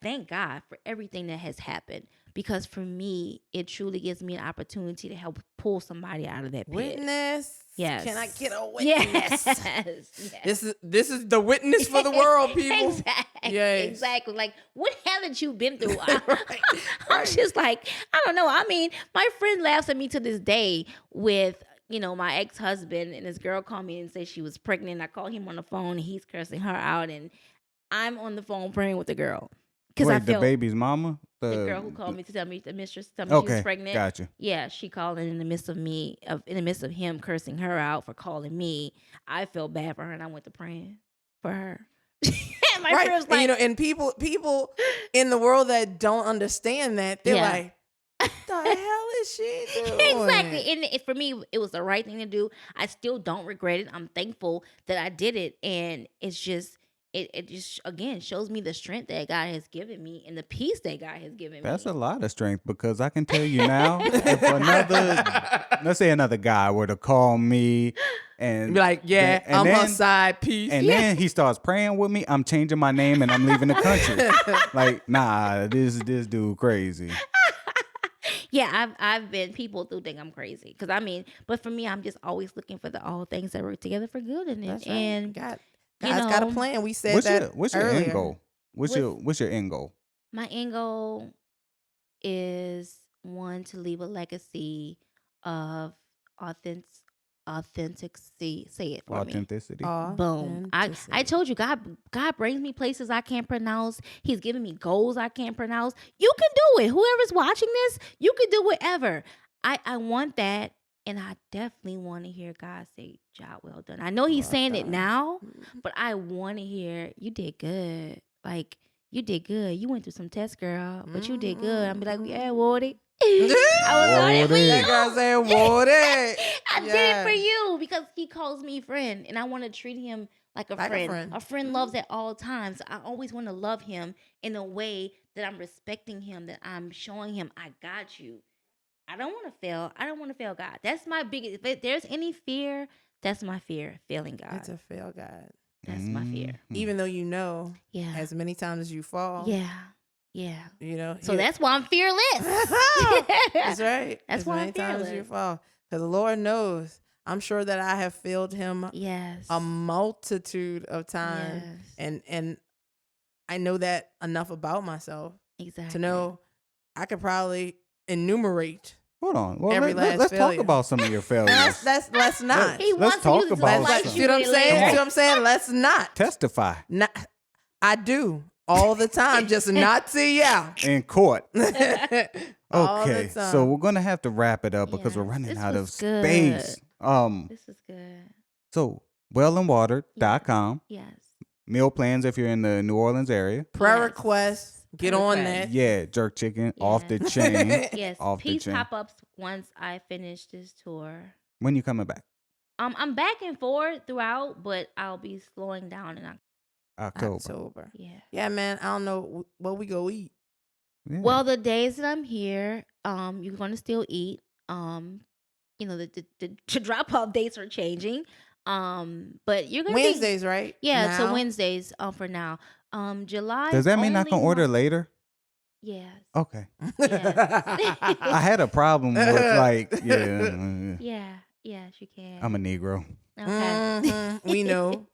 thank God for everything that has happened, because for me, it truly gives me an opportunity to help pull somebody out of that pit. Witness. Yes. Can I get a witness? Yes. This is the witness for the world, people. Exactly. Yes. Exactly. Like, what haven't you been through? Right. I'm just like, I don't know. I mean, my friend laughs at me to this day with, my ex-husband, and this girl called me and said she was pregnant. I called him on the phone, and he's cursing her out, and I'm on the phone praying with the girl. Wait, the baby's mama? The girl who called me to tell me, the mistress tell me she was pregnant. Gotcha. Yeah, she called in the midst of him cursing her out for calling me. I felt bad for her, and I went to praying for her. My friend was like, and people in the world that don't understand that, they're like, what the hell is she doing? Exactly. And for me, it was the right thing to do. I still don't regret it. I'm thankful that I did it, and it's just. It just, again, shows me the strength that God has given me and the peace that God has given me. That's a lot of strength, because I can tell you now, if let's say another guy were to call me and be like, I'm on side, peace. And then he starts praying with me, I'm changing my name and I'm leaving the country. Like, nah, this dude crazy. Yeah, I've been, people do think I'm crazy. But for me, I'm just always looking for all things that work together for good in it. That's right. And God's got a plan. We said what's your earlier. end goal? What's your end goal? My end goal is, one, to leave a legacy of authenticity. Say it for Authenticity. me. Boom. I told you, God brings me places I can't pronounce. He's giving me goals I can't pronounce. You can do it. Whoever's watching this, you can do whatever. I want that. And I definitely want to hear God say, job well done. I know he's saying it now, but I want to hear, you did good. Like, you did good. You went through some tests, girl, but you did good. I'll be like, yeah, Woody. I was on it for you. That girl said, Woody. I did it for you because he calls me friend, and I want to treat him like a friend. A friend loves at all times. I always want to love him in a way that I'm respecting him, that I'm showing him I got you. I don't want to fail. I don't want to fail God. That's my biggest. If there's any fear, that's my fear, failing God. It's a fail God. That's my fear. Even though you know, Yeah. as many times as you fall. Yeah. Yeah. You know. So that's why I'm fearless. That's right. That's as why many I'm times fearless. as you fall. Because the Lord knows. I'm sure that I have failed him Yes. a multitude of times. Yes. And I know that enough about myself Exactly. to know I could probably enumerate. Hold on. Well, Every last let's talk failure. about some of your failures. let's not. He Let's wants talk you to about like some. See what I'm saying? Come on. See what I'm saying? Let's not. Testify I do all the time, just not to y'all. in court. All the Okay, time. so we're gonna have to wrap it up because we're Yes, running this out of was good. space. This is good. So wellandwater.com. Yes. Meal plans if you're in the New Orleans area. Prayer Yes. requests. Get Prayer on requests. that. Yeah, jerk chicken off the Yes. chain. Yes. Off the Peace chain. pop-ups once I finish this tour. When you coming back? I'm back and forth throughout, but I'll be slowing down in October. October. Yeah. Yeah, man. I don't know what we go eat. Yeah. Well, the days that I'm here, you're gonna still eat. You know, the drop off dates are changing. But you're gonna Wednesdays, right? Yeah, so Now? Wednesdays. For now. July. Does that mean I can order later? Yes. Okay. Yes. I had a problem with yeah. Yeah. Yes, you can. I'm a Negro. Okay. Mhm, we know.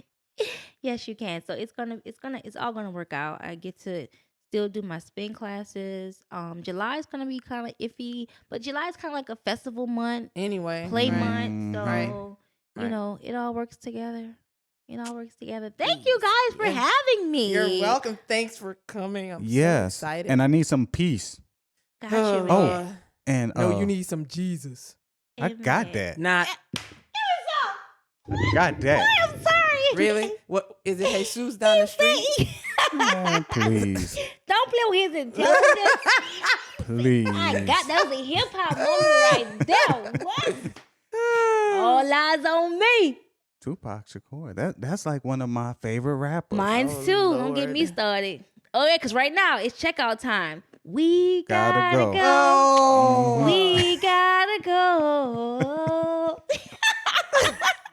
Yes, you can. So it's all gonna work out. I get to still do my spin classes. July is gonna be kind of iffy, but July is kind of like a festival month, Anyway. play right. month. So Right. you Right. know, it all works together. It all works together. Thank you guys for Yeah. having me. You're welcome. Thanks for coming. I'm so Yes. excited. And I need some peace. Got you, man. Lord. And No, you need some Jesus. I got Amen. that. Not Got that. I'm sorry. really. What is it? Jesus down the street? Man, please. Don't play with his intelligence. Please. My God, that was a hip hop moment right there. What? All eyes on me. Tupac Shakur. That's like one of my favorite rappers. Mine's Oh, too. Don't get me Lord. started. Oh yeah, because right now it's checkout time. We Gotta gotta go. go. Oh. We gotta go.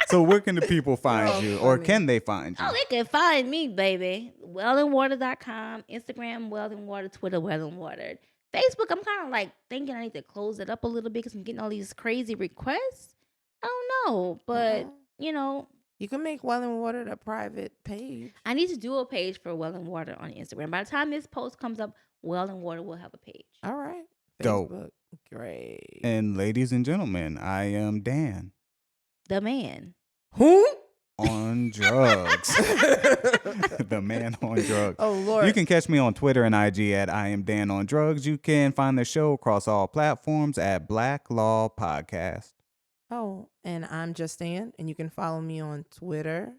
So where can the people find Oh, you? Or funny. can they find you? Oh, they can find me, baby. Wellandwater.com, Instagram, Wellandwater, Twitter, Wellandwater. Facebook, I'm kind of like thinking I need to close it up a little bit because I'm getting all these crazy requests. I don't know, but you know, You can make Well and Water a private page. I need to do a page for Well and Water on Instagram. By the time this post comes up, Well and Water will have a page. All right. Dope. Facebook. Great. And ladies and gentlemen, I am Dan The man. Who? on drugs. The man on drugs. Oh, Lord. You can catch me on Twitter and IG at I am Dan on drugs. You can find the show across all platforms at Black Law Podcast. Oh, and I'm Justine, and you can follow me on Twitter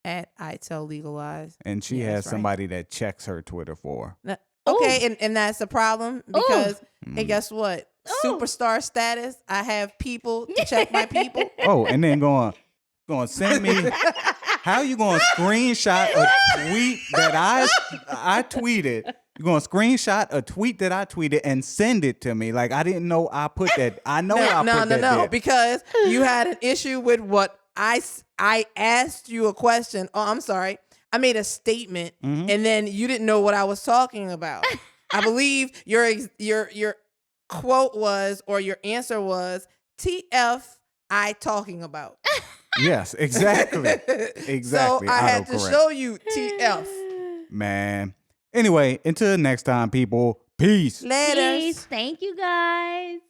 at I Tell Legal Lies. And she Yeah, has that's right. somebody that checks her Twitter for her. Okay, and that's a problem because, Mm. and guess what? Ooh. Superstar status. I have people to check my people. Oh, and then going send me. How you going to screenshot a tweet that I tweeted? You're going to screenshot a tweet that I tweeted and send it to me. Like, I didn't know I put that. I know I put that there. Because you had an issue with what I asked you a question. Oh, I'm sorry. I made a statement, Mhm. and then you didn't know what I was talking about. I believe your quote was, or your answer was, TF I talking about. Yes, exactly. Exactly. So I had to Autocorrect. show you TF. Man. Anyway, until next time, people. Peace. Later. Peace. Thank you guys.